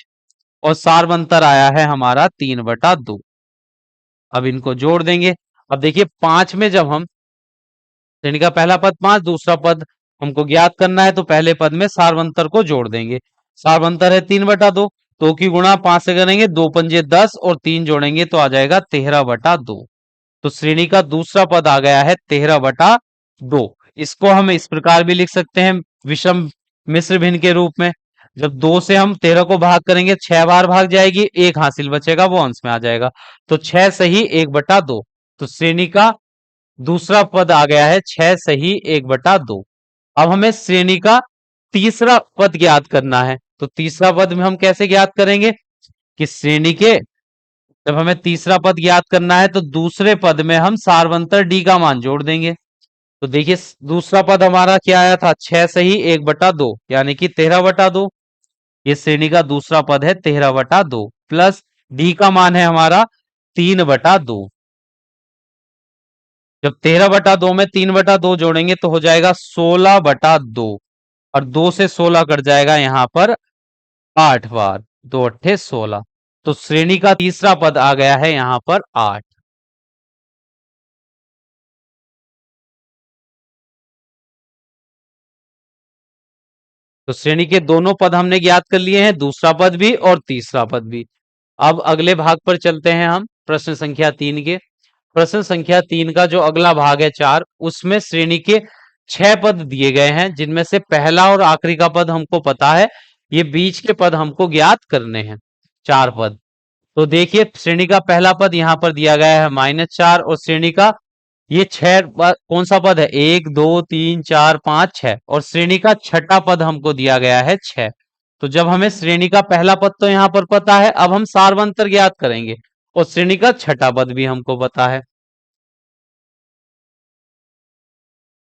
और सार्वंतर आया है हमारा 3/2। अब इनको जोड़ देंगे। अब देखिए 5 में जब हम श्रेणी का पहला पद 5, दूसरा पद हमको ज्ञात करना है, तो पहले पद में सार्वंतर को जोड़ देंगे। सार्वंतर है 3/2, 2 की गुणा 5 से करेंगे, 2 पंजे 10 और 3 जोड़ेंगे तो आ जाएगा 13/2। तो श्रेणी का दूसरा पद आ गया है 13/2। इसको हम इस प्रकार भी लिख सकते हैं विषम मिश्र भिन्न के रूप में। जब 2 से हम 13 को भाग करेंगे, 6 बार भाग जाएगी, 1 हासिल बचेगा, वो अंश में आ जाएगा। तो 6 सही 1/2। तो श्रेणी का दूसरा पद आ गया है 6 सही 1/2। अब हमें श्रेणी का तीसरा पद ज्ञात करना है। तो तीसरा पद में हम कैसे ज्ञात करेंगे कि श्रेणी के जब हमें तीसरा पद ज्ञात करना है तो दूसरे पद में हम सार्वंतर डी का मान जोड़ देंगे। तो देखिए दूसरा पद हमारा क्या आया था, 6 सही 1/2 यानी कि 13/2। ये श्रेणी का दूसरा पद है 13/2, प्लस डी का मान है हमारा 3/2। जब 13/2 में 3/2 जोड़ेंगे तो हो जाएगा 16/2, और 2 से 16 कट जाएगा यहाँ पर 8 बार, 2 अट्ठे 16। तो श्रेणी का तीसरा पद आ गया है यहाँ पर 8। तो श्रेणी के दोनों पद हमने ज्ञात कर लिए हैं, दूसरा पद भी और तीसरा पद भी। अब अगले भाग पर चलते हैं हम, प्रश्न संख्या 3 के। प्रश्न संख्या 3 का जो अगला भाग है 4, उसमें श्रेणी के 6 पद दिए गए हैं, जिनमें से पहला और आखिरी का पद हमको पता है, ये बीच के पद हमको ज्ञात करने हैं, 4 पद। तो देखिए श्रेणी का पहला पद यहाँ पर दिया गया है -4, और श्रेणी का ये 6 कौन सा पद है, 1 2 3 4 5 6, और श्रेणी का छठा पद हमको दिया गया है 6। तो जब हमें श्रेणी का पहला पद तो यहाँ पर पता है, अब हम सार्वंतर ज्ञात करेंगे, और श्रेणी का छठा पद भी हमको पता है।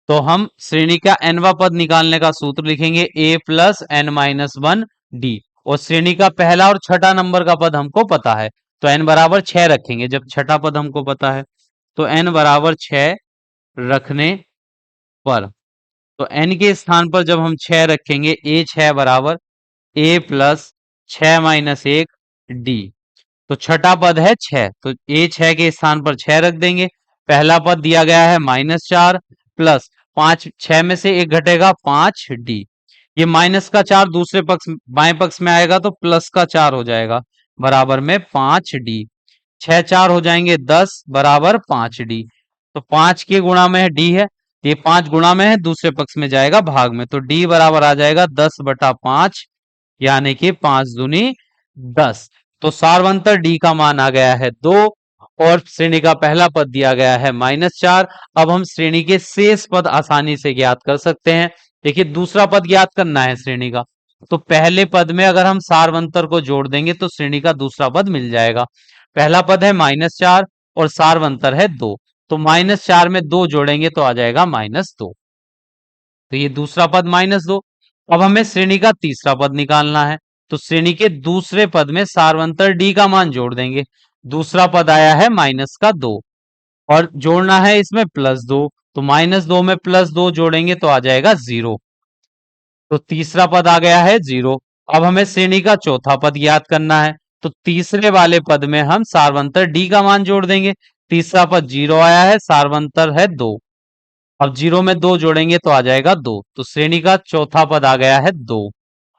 तो हम श्रेणी का nवा पद निकालने का सूत्र लिखेंगे a plus N minus one D, और श्रेणी का पहला और छठा नंबर का पद हमको पता है, तो n बराबर 6 रखेंगे जब छठा पद हमको पता है। तो n बराबर 6 रखने पर, तो n के स्थान पर जब हम 6 रखेंगे, a 6 बराबर a प्लस 6 माइनस 1 डी। तो छठा पद है 6, तो ए 6 के स्थान पर 6 रख देंगे। पहला पद दिया गया है -4 प्लस 5, 6 में से 1 घटेगा 5d। ये -4 दूसरे पक्ष बाएं पक्ष में आएगा तो +4 हो जाएगा, बराबर में 5d। 6 4 हो जाएंगे 10 बराबर 5d। तो 5 के गुणा में है d है, ये 5 गुणा में है, दूसरे पक्ष में जाएगा भाग में, तो d बराबर आ जाएगा 10/5, यानी कि 5 दूनी 10। तो सारवंतर डी का मान आ गया है 2 और श्रेणी का पहला पद दिया गया है -4। अब हम श्रेणी के शेष पद आसानी से ज्ञात कर सकते हैं। देखिए दूसरा पद ज्ञात करना है श्रेणी का, तो पहले पद में अगर हम सारवंतर को जोड़ देंगे तो श्रेणी का दूसरा पद मिल जाएगा। पहला पद है -4 और सारवंतर है 2, तो -4 में 2 जोड़ेंगे तो आ जाएगा -2, तो ये दूसरा पद -2। अब हमें श्रेणी का तीसरा पद निकालना है, तो श्रेणी के दूसरे पद में सारवंतर डी का मान जोड़ देंगे। दूसरा पद आया है -2 और जोड़ना है इसमें +2, तो -2 में +2 जोड़ेंगे तो आ जाएगा 0, तो तीसरा पद आ गया है 0। अब हमें श्रेणी का चौथा पद ज्ञात करना है, तो तीसरे वाले पद में हम सारवंतर डी का मान जोड़ देंगे। तीसरा पद 0 आया है, सारवंतर है 2, अब 0 में 2 जोड़ेंगे तो आ जाएगा 2, तो श्रेणी का चौथा पद आ गया है 2।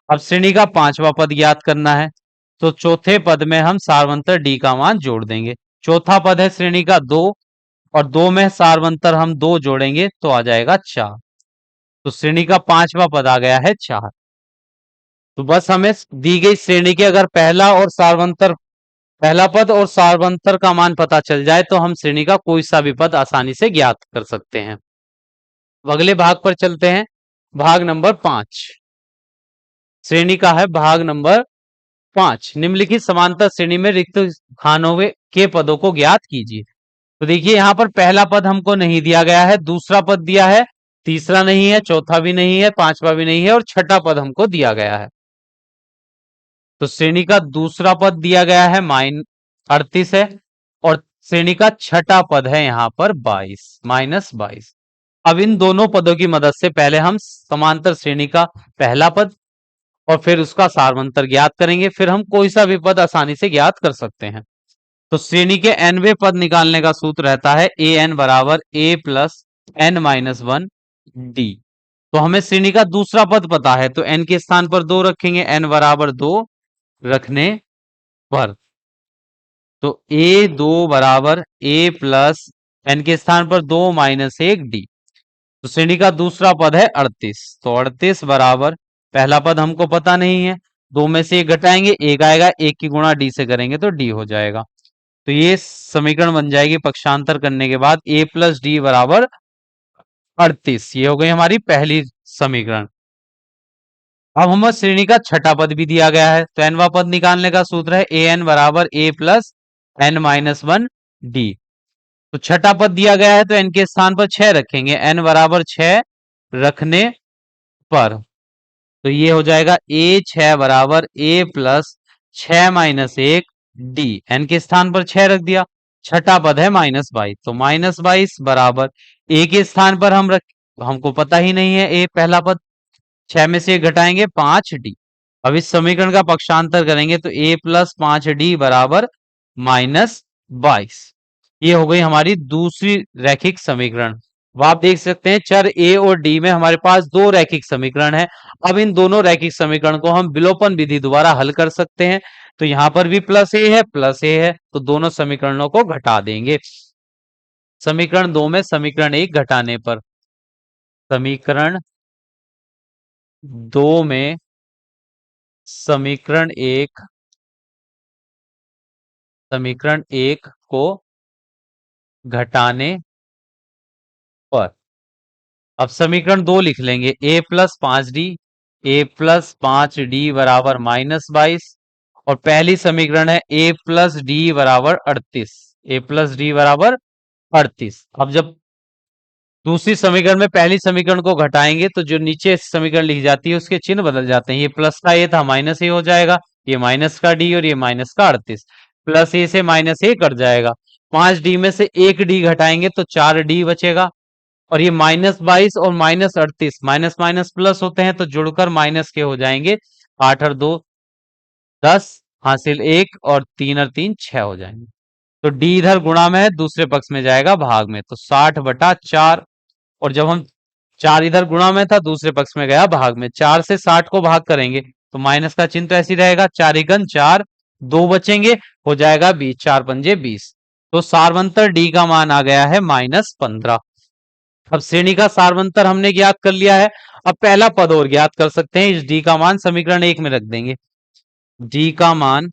अब श्रेणी का पांचवा पद ज्ञात करना है, तो चौथे पद में हम सारवंतर डी का मान जोड़ देंगे। चौथा पद है श्रेणी का 2 और 2 में सारवंतर हम 2 जोड़ेंगे तो आ जाएगा 4, तो श्रेणी का पांचवा पद आ गया है 4। तो बस हमें दी गई श्रेणी के अगर पहला पद और सारवंतर का मान पता चल जाए तो हम श्रेणी का कोई सा भी पद आसानी से ज्ञात कर सकते हैं। अगले भाग पर चलते हैं, भाग नंबर 5। श्रेणी का है भाग नंबर 5। निम्नलिखित समांतर श्रेणी में रिक्त खानों के पदों को ज्ञात कीजिए। तो देखिए यहाँ पर पहला पद हमको नहीं दिया गया है, दूसरा पद दिया है, तीसरा नहीं है, चौथा भी नहीं है, पांचवा भी नहीं है और छठा पद हमको दिया गया है। तो श्रेणी का दूसरा पद दिया गया है -38 है और श्रेणी का छठा पद है यहाँ पर 22, -22। अब इन दोनों पदों की मदद से पहले हम समांतर श्रेणी का पहला पद और फिर उसका सारवंतर ज्ञात करेंगे, फिर हम कोई सा भी पद आसानी से ज्ञात कर सकते हैं। तो श्रेणी के nवें पद निकालने का सूत्र रहता है an बराबर a प्लस n-1 d। तो हमें श्रेणी का दूसरा पद पता है, तो n के स्थान पर 2 रखेंगे, n बराबर 2 रखने पर तो a2 बराबर a प्लस n के स्थान पर 2 माइनस 1 d। तो श्रेणी का दूसरा पद है 38, तो 38 बराबर पहला पद हमको पता नहीं है, 2 में से 1 घटाएंगे, 1 आएगा, 1 की गुणा d से करेंगे तो d हो जाएगा। तो ये समीकरण बन जाएगी पक्षांतर करने के बाद a प्लस डी बराबर 38। ये हो गई हमारी पहली समीकरण। अब हमें श्रेणी का छठा पद भी दिया गया है, तो nवा पद निकालने का सूत्र है an बराबर a प्लस n-1 d। तो छठा पद दिया गया है तो n के स्थान पर 6 रखेंगे, n बराबर 6 रखने पर तो ये हो जाएगा a6 बराबर a plus 6 minus 1 d। n के स्थान पर 6 रख दिया, छठा पद है -22, तो -22 बराबर a के स्थान पर हमको पता ही नहीं है a पहला पद, 6 में से घटाएंगे 5d। अब इस समीकरण का पक्षांतर करेंगे तो a प्लस 5d बराबर -22। ये हो गई हमारी दूसरी रैखिक समीकरण। अब आप देख सकते हैं चर a और d में हमारे पास दो रैखिक समीकरण है। अब इन दोनों रैखिक समीकरण को हम विलोपन विधि द्वारा हल कर सकते हैं। तो यहां पर भी प्लस ए है, प्लस ए है, तो दोनों समीकरणों को घटा देंगे। समीकरण 2 में समीकरण 1 घटाने पर समीकरण 2 में समीकरण 1 को घटाने पर अब समीकरण 2 लिख लेंगे a plus 5d, a plus 5d बराबर -22 और पहली समीकरण है a प्लस d बराबर 38, a प्लस डी बराबर 38। अब जब दूसरी समीकरण में पहली समीकरण को घटाएंगे तो जो नीचे समीकरण लिखी जाती है उसके चिन्ह बदल जाते हैं, ये प्लस का a था माइनस ए हो जाएगा, ये माइनस का d और ये माइनस का 38, प्लस ए से माइनस ए कट जाएगा, 5d में से 1d घटाएंगे तो 4d बचेगा और ये -22 और -38 माइनस माइनस प्लस होते हैं तो जुड़कर माइनस के हो जाएंगे, 8 और 2 10 हासिल 1 और 3 और 3 6 हो जाएंगे। तो डी इधर गुणा में है, दूसरे पक्ष में जाएगा भाग में, तो 60/4। और जब हम 4 इधर गुणा में था, दूसरे पक्ष में गया भाग में, 4 से 60 को भाग करेंगे तो माइनस का चिन्ह तो ऐसे ही रहेगा, 4 एकन 4, 2 बचेंगे, हो जाएगा 20, 4 पंजे 20। तो सारवंतर डी का मान आ गया है -15। अब श्रेणी का सारवंतर हमने ज्ञात कर लिया है। अब पहला पद और ज्ञात कर सकते हैं। इस डी का मान समीकरण 1 में रख देंगे। डी का मान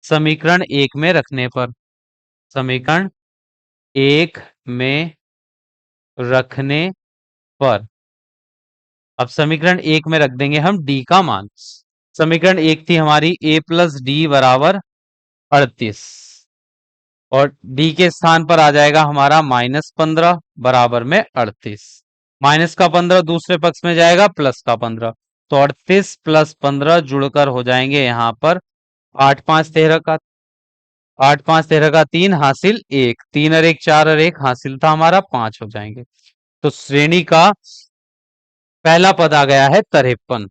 समीकरण 1 में रखने पर, समीकरण 1 में रखने पर, अब समीकरण 1 में रख देंगे हम डी का मान। समीकरण 1 थी हमारी a प्लस डी बराबर 38, और डी के स्थान पर आ जाएगा हमारा -15 बराबर में 38। माइनस का 15 दूसरे पक्ष में जाएगा, प्लस का 15, तो 38 प्लस 15 जुड़कर हो जाएंगे यहाँ पर 8 5 13 का, 8 5 13 का 3, हासिल 1, 3 और 1 4 और 1 हासिल था हमारा 5 हो जाएंगे। तो श्रेणी का पहला पद आ गया है 53।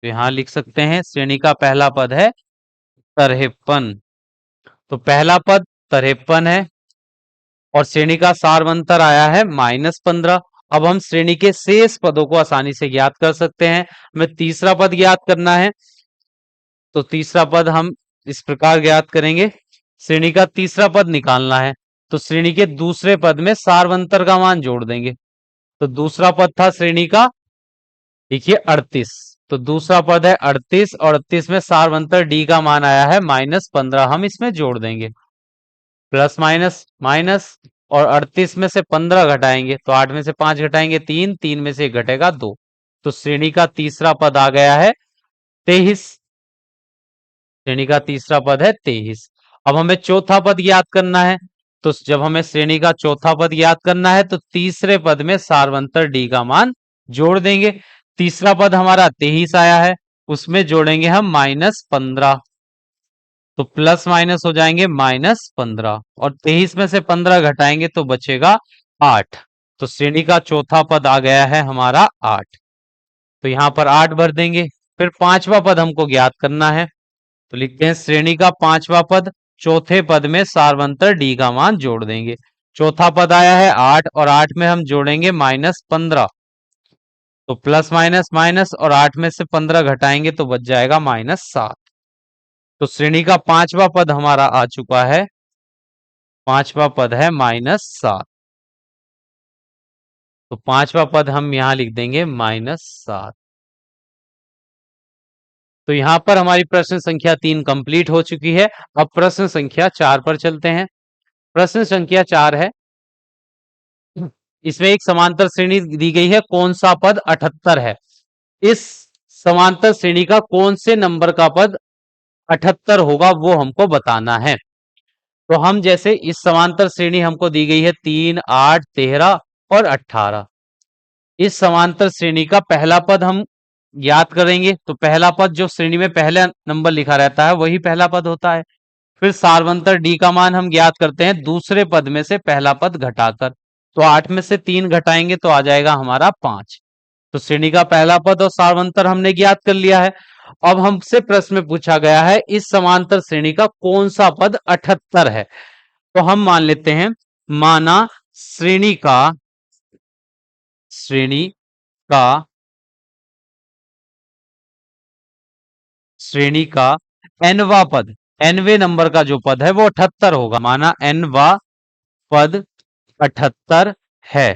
तो यहां लिख सकते हैं श्रेणी का पहला पद है 53। तो पहला पद 53 है और श्रेणी का सारवंतर आया है -15। अब हम श्रेणी के शेष पदों को आसानी से ज्ञात कर सकते हैं। हमें तीसरा पद ज्ञात करना है, तो तीसरा पद हम इस प्रकार ज्ञात करेंगे। श्रेणी का तीसरा पद निकालना है तो श्रेणी के दूसरे पद में सारवंतर का मान जोड़ देंगे। तो दूसरा पद था श्रेणी का, देखिए 38, तो दूसरा पद है 38 और 38 में सारवंतर डी का मान आया है -15, हम इसमें जोड़ देंगे। प्लस माइनस माइनस, और 38 में से 15 घटाएंगे तो 8 में से 5 घटाएंगे 3, 3 में से 1 घटेगा 2। तो श्रेणी का तीसरा पद आ गया है 23। श्रेणी का तीसरा पद है 23। अब हमें चौथा पद ज्ञात करना है, तो जब हमें श्रेणी का चौथा पद ज्ञात करना है तो तीसरे पद में सारवंतर डी का मान जोड़ देंगे। तीसरा पद हमारा 23 आया है, उसमें जोड़ेंगे हम -15, तो प्लस माइनस हो जाएंगे -15, और 23 में से 15 घटाएंगे तो बचेगा 8। तो श्रेणी का चौथा पद आ गया है हमारा 8। तो यहां पर 8 भर देंगे। फिर पांचवा पद हमको ज्ञात करना है, तो लिखते हैं श्रेणी का पांचवा पद, चौथे पद में सारवंतर डी का मान जोड़ देंगे। चौथा पद आया है 8 और 8 में हम जोड़ेंगे -15, तो प्लस माइनस माइनस, और 8 में से 15 घटाएंगे तो बच जाएगा -7। तो श्रेणी का पांचवा पद हमारा आ चुका है, पांचवा पद है -7। तो पांचवा पद हम यहां लिख देंगे -7। तो यहां पर हमारी प्रश्न संख्या 3 कंप्लीट हो चुकी है। अब प्रश्न संख्या 4 पर चलते हैं। प्रश्न संख्या 4 है, इसमें एक समांतर श्रेणी दी गई है, कौन सा पद 78 है। इस समांतर श्रेणी का कौन से नंबर का पद 78 होगा वो हमको बताना है। तो हम जैसे इस समांतर श्रेणी हमको दी गई है 3 8 13 और 18। इस समांतर श्रेणी का पहला पद हम याद करेंगे, तो पहला पद जो श्रेणी में पहला नंबर लिखा रहता है वही पहला पद होता है। फिर सारवंतर डी का मान हम ज्ञात करते हैं दूसरे पद में से पहला पद घटाकर, तो 8 में से 3 घटाएंगे तो आ जाएगा हमारा 5। तो श्रेणी का पहला पद और सारवंतर हमने ज्ञात कर लिया है। अब हमसे प्रश्न में पूछा गया है इस समांतर श्रेणी का कौन सा पद 78 है। तो हम मान लेते हैं, माना श्रेणी का श्रेणी का nवा पद, nवे नंबर का जो पद है वो 78 होगा। माना nवा पद 78 है,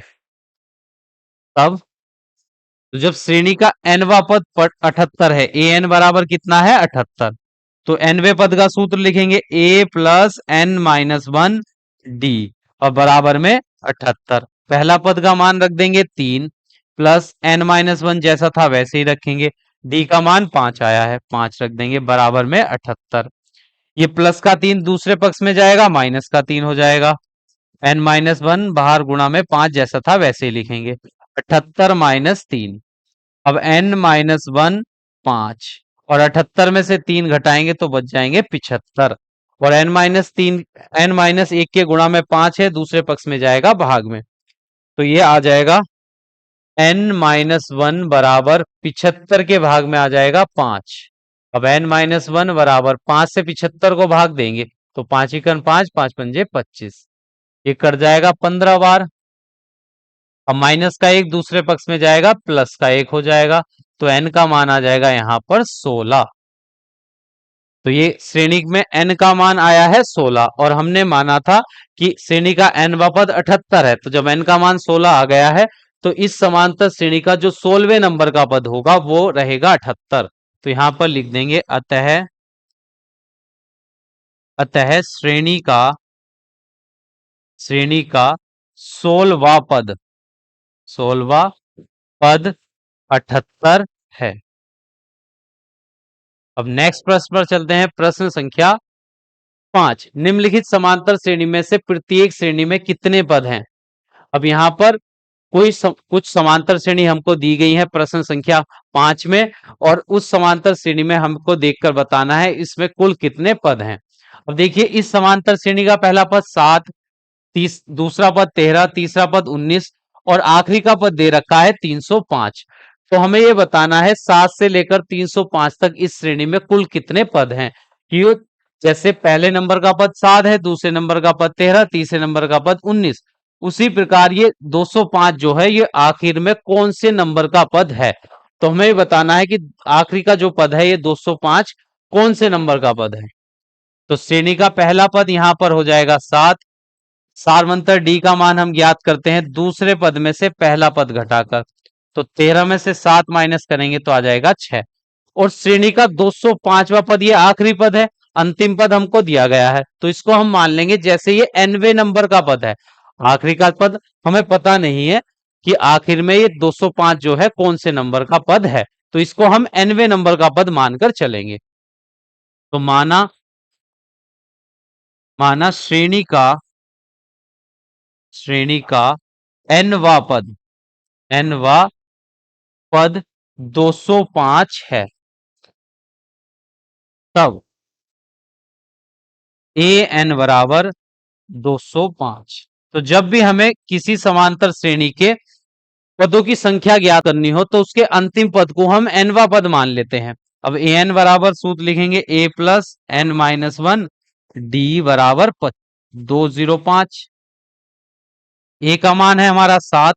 तब तो जब श्रेणी का nवा पद 78 है, an बराबर कितना है 78, तो nवे पद का सूत्र लिखेंगे a plus n minus 1 D, और बराबर में 78। पहला पद का मान रख देंगे 3 प्लस n माइनस 1 जैसा था वैसे ही रखेंगे। डी का मान 5 आया है, 5 रख देंगे बराबर में 78। ये प्लस का 3 दूसरे पक्ष में जाएगा, माइनस का 3 हो जाएगा। n माइनस 1 बाहर गुणा में 5 जैसा था वैसे ही लिखेंगे, 78 माइनस 3। अब n माइनस 1 5, और 78 में से 3 घटाएंगे तो बच जाएंगे 75, और n माइनस 3, n माइनस 1 के गुणा में 5 है, दूसरे पक्ष में जाएगा भाग में, तो ये आ जाएगा n माइनस 1 बराबर 75 के भाग में आ जाएगा 5। अब n-1 बराबर 5 से 75 को भाग देंगे तो 5 एकन 5, 5 पंजे 25, ये कट जाएगा 15 बार। अब माइनस का एक दूसरे पक्ष में जाएगा, प्लस का एक हो जाएगा, तो n का मान आ जाएगा यहां पर 16। तो ये श्रेणी में n का मान आया है 16 और हमने माना था कि श्रेणी का nवां पद 78 है, तो जब n का मान 16 आ गया है तो इस समांतर श्रेणी का जो 16वें नंबर का पद होगा वो रहेगा 78। तो यहां पर लिख देंगे अतः अतः श्रेणी का 16वां पद 16वां पद 78 है। अब नेक्स्ट प्रश्न पर चलते हैं। प्रश्न संख्या 5, निम्नलिखित समांतर श्रेणी में से प्रत्येक श्रेणी में कितने पद हैं? अब यहाँ पर कुछ समांतर श्रेणी हमको दी गई है प्रश्न संख्या 5 में, और उस समांतर श्रेणी में हमको देखकर बताना है इसमें कुल कितने पद हैं। अब देखिए, इस समांतर श्रेणी का पहला पद 7, दूसरा पद 13, तीसरा पद 19 और आखिरी का पद दे रखा है 305। तो हमें यह बताना है 7 से लेकर 305 तक इस श्रेणी में कुल कितने पद हैं। कि जैसे पहले नंबर का पद 7 है, दूसरे नंबर का पद 13, तीसरे नंबर का पद 19, उसी प्रकार ये 205 जो है ये आखिर में कौन से नंबर का पद है। तो हमें ये बताना है कि आखिरी का जो पद है ये 205 कौन से नंबर का पद है। तो श्रेणी का पहला पद यहां पर हो जाएगा 7। सारवंतर डी का मान हम ज्ञात करते हैं दूसरे पद में से पहला पद घटाकर, तो 13 में से 7 माइनस करेंगे तो आ जाएगा 6। और श्रेणी का 205वां पद ये आखिरी पद है, अंतिम पद हमको दिया गया है, तो इसको हम मान लेंगे जैसे ये nवें नंबर का पद है। आखिरी का पद हमें पता नहीं है कि आखिर में ये 205 जो है कौन से नंबर का पद है, तो इसको हम nवें नंबर का पद मानकर चलेंगे। तो माना श्रेणी का nवां पद 205 है, तब an बराबर 205। तो जब भी हमें किसी समांतर श्रेणी के पदों की संख्या ज्ञात करनी हो तो उसके अंतिम पद को हम nवां पद मान लेते हैं। अब an बराबर सूत्र लिखेंगे a प्लस n-1 d बराबर 205। a का मान है हमारा 7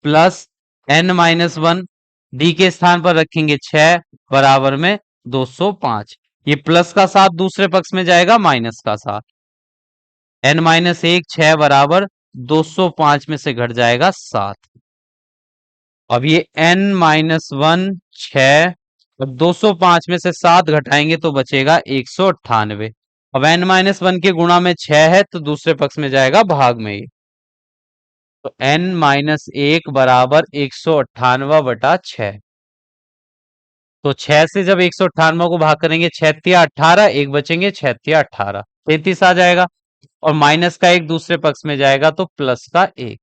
प्लस n-1, डी के स्थान पर रखेंगे 6 बराबर में 205। ये प्लस का 7 दूसरे पक्ष में जाएगा माइनस का 7, n-1 6 बराबर 205 में से घट जाएगा 7। अब ये n-1 6, अब 205 में से 7 घटाएंगे तो बचेगा 198। अब n-1 के गुणा में 6 है तो दूसरे पक्ष में जाएगा भाग में ये, तो n-1 बराबर 198/6। तो 6 से जब 198 को भाग करेंगे 6×18, एक बचेंगे 6×18 33 आ जाएगा, और माइनस का एक दूसरे पक्ष में जाएगा तो प्लस का एक,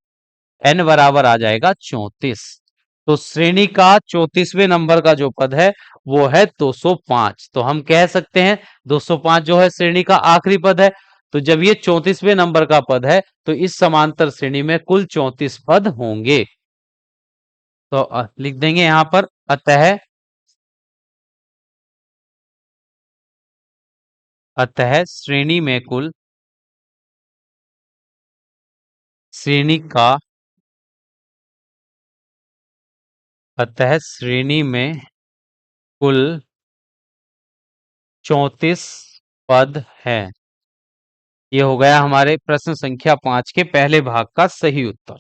n बराबर आ जाएगा 34। तो श्रेणी का 34वें नंबर का जो पद है वो है 205। तो हम कह सकते हैं 205 जो है श्रेणी का आखिरी पद है। तो जब ये 34वें नंबर का पद है तो इस समांतर श्रेणी में कुल 34 पद होंगे। तो लिख देंगे यहां पर अतः श्रेणी में कुल अतः श्रेणी में कुल 34 पद हैं। ये हो गया हमारे प्रश्न संख्या 5 के पहले भाग का सही उत्तर।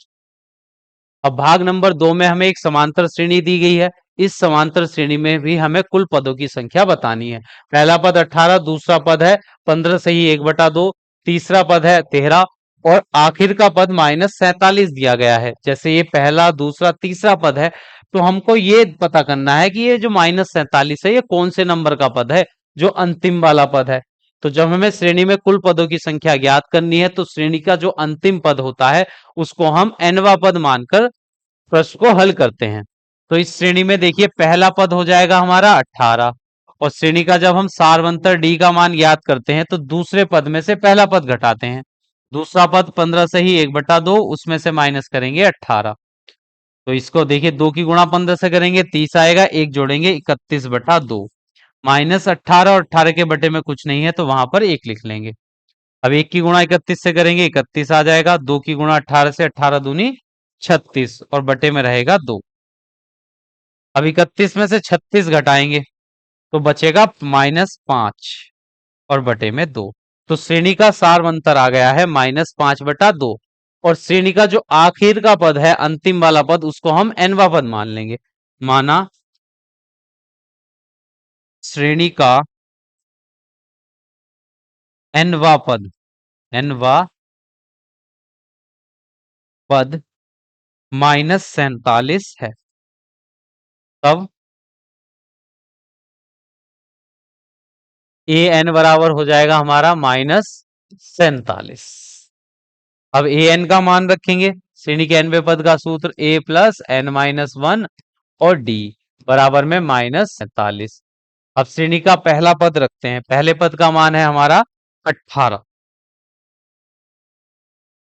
अब भाग नंबर 2 में हमें एक समांतर श्रेणी दी गई है। इस समांतर श्रेणी में भी हमें कुल पदों की संख्या बतानी है। पहला पद 18, दूसरा पद है 15 सही 1/2, तीसरा पद है 13 और आखिर का पद -47 दिया गया है। जैसे ये पहला, दूसरा, तीसरा पद है तो हमको ये पता करना है कि ये जो -47 है ये कौन से नंबर का पद है, जो अंतिम वाला पद है। तो जब हमें श्रेणी में कुल पदों की संख्या ज्ञात करनी है तो श्रेणी का जो अंतिम पद होता है उसको हम nवां पद मानकर प्रश्न को हल करते हैं। तो इस श्रेणी में देखिए पहला पद हो जाएगा हमारा 18, और श्रेणी का जब हम सारवंतर डी का मान ज्ञात करते हैं तो दूसरे पद में से पहला पद घटाते हैं। दूसरा पद 15 से ही 1/2, उसमें से माइनस करेंगे 18। तो इसको देखिए 2 की गुणा 15 से करेंगे 30 आएगा, एक जोड़ेंगे 31/2। -18 और 18 के बटे में कुछ नहीं है तो वहां पर 1 लिख लेंगे। अब 1 की गुणा 31 से करेंगे 31 आ जाएगा, 2 की गुणा 18 से 18 दूनी 36 और बटे में रहेगा 2। अब 31 में से 36 घटाएंगे तो बचेगा -5 और बटे में 2। तो श्रेणी का सार अंतर आ गया है -5/2 और श्रेणी का जो आखिर का पद है, अंतिम वाला पद, उसको हम nवा पद मान लेंगे। माना श्रेणी का nवा पद, nवा पद -47 है। तब an बराबर हो जाएगा हमारा -47। अब an का मान रखेंगे, श्रेणी के nवें पद का सूत्र a प्लस n-1 और d बराबर में -47। अब श्रेणी का पहला पद रखते हैं, पहले पद का मान है हमारा 18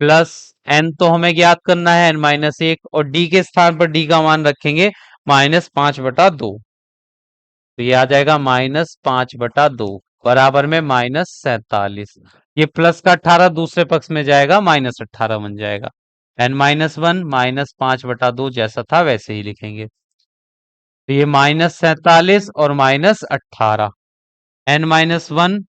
प्लस n तो हमें ज्ञात करना है n-1 और d के स्थान पर d का मान रखेंगे -5/2, तो ये आ जाएगा -5/2 बराबर में -47। ये प्लस का 18 दूसरे पक्ष में जाएगा, -18 बन जाएगा। n-1 -5/2 जैसा था वैसे ही लिखेंगे। तो ये -47 और -18, n-1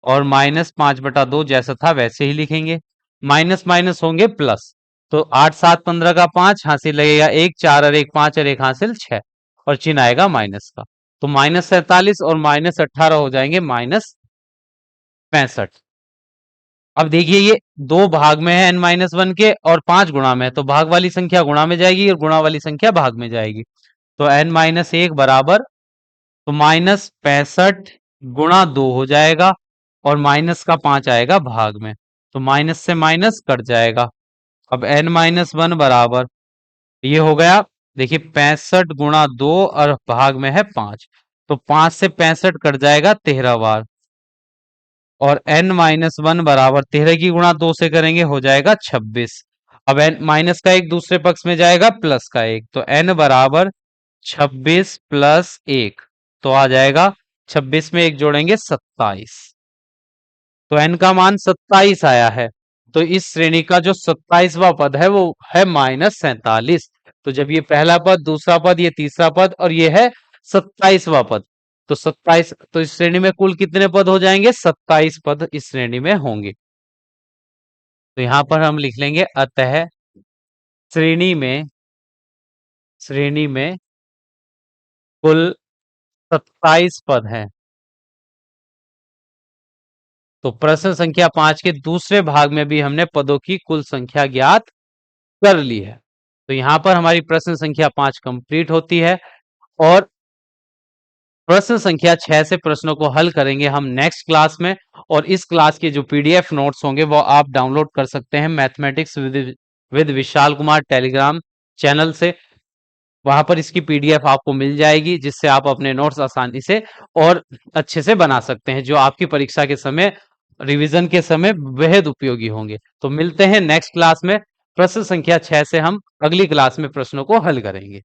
और -5/2 जैसा था वैसे ही लिखेंगे। माइनस माइनस होंगे प्लस, तो 8 7 15 का 5 हासिल लगेगा 1, 4 और 1 5 और 1 हासिल 6 और चिन्ह आएगा माइनस का। तो -47 और -18 हो जाएंगे -65। अब देखिए ये दो भाग में है n-1 के और 5 गुणा में है, तो भाग वाली संख्या गुणा में जाएगी और गुणा वाली संख्या भाग में जाएगी। तो n-1 बराबर, तो -65 गुणा 2 हो जाएगा और माइनस का 5 आएगा भाग में, तो माइनस से माइनस कट जाएगा। अब n-1 बराबर, ये हो गया, देखिए 65 गुणा 2 और भाग में है 5, तो 5 से 65 कट जाएगा 13 बार और n-1 बराबर 13 की गुणा 2 से करेंगे हो जाएगा 26। अब n माइनस का एक दूसरे पक्ष में जाएगा प्लस का एक, तो n बराबर 26 प्लस 1, तो आ जाएगा 26 में 1 जोड़ेंगे 27, तो n का मान 27 आया है। तो इस श्रेणी का जो 27वां पद है वो है -47। तो जब ये पहला पद, दूसरा पद, ये तीसरा पद और ये है 27वां पद, तो 27, तो इस श्रेणी में कुल कितने पद हो जाएंगे? 27 पद इस श्रेणी में होंगे। तो यहां पर हम लिख लेंगे अतः श्रेणी में कुल 27 पद हैं। तो प्रश्न संख्या 5 के दूसरे भाग में भी हमने पदों की कुल संख्या ज्ञात कर ली है। तो यहां पर हमारी प्रश्न संख्या 5 कंप्लीट होती है और प्रश्न संख्या 6 से प्रश्नों को हल करेंगे हम नेक्स्ट क्लास में। और इस क्लास के जो पीडीएफ नोट्स होंगे वो आप डाउनलोड कर सकते हैं mathematics with Vishal Kumar Telegram channel से। वहां पर इसकी पीडीएफ आपको मिल जाएगी जिससे आप अपने नोट्स आसानी से और अच्छे से बना सकते हैं, जो आपकी परीक्षा के समय, रिवीजन के समय बेहद उपयोगी होंगे। तो मिलते हैं नेक्स्ट क्लास में। प्रश्न संख्या 6 से हम अगली क्लास में प्रश्नों को हल करेंगे।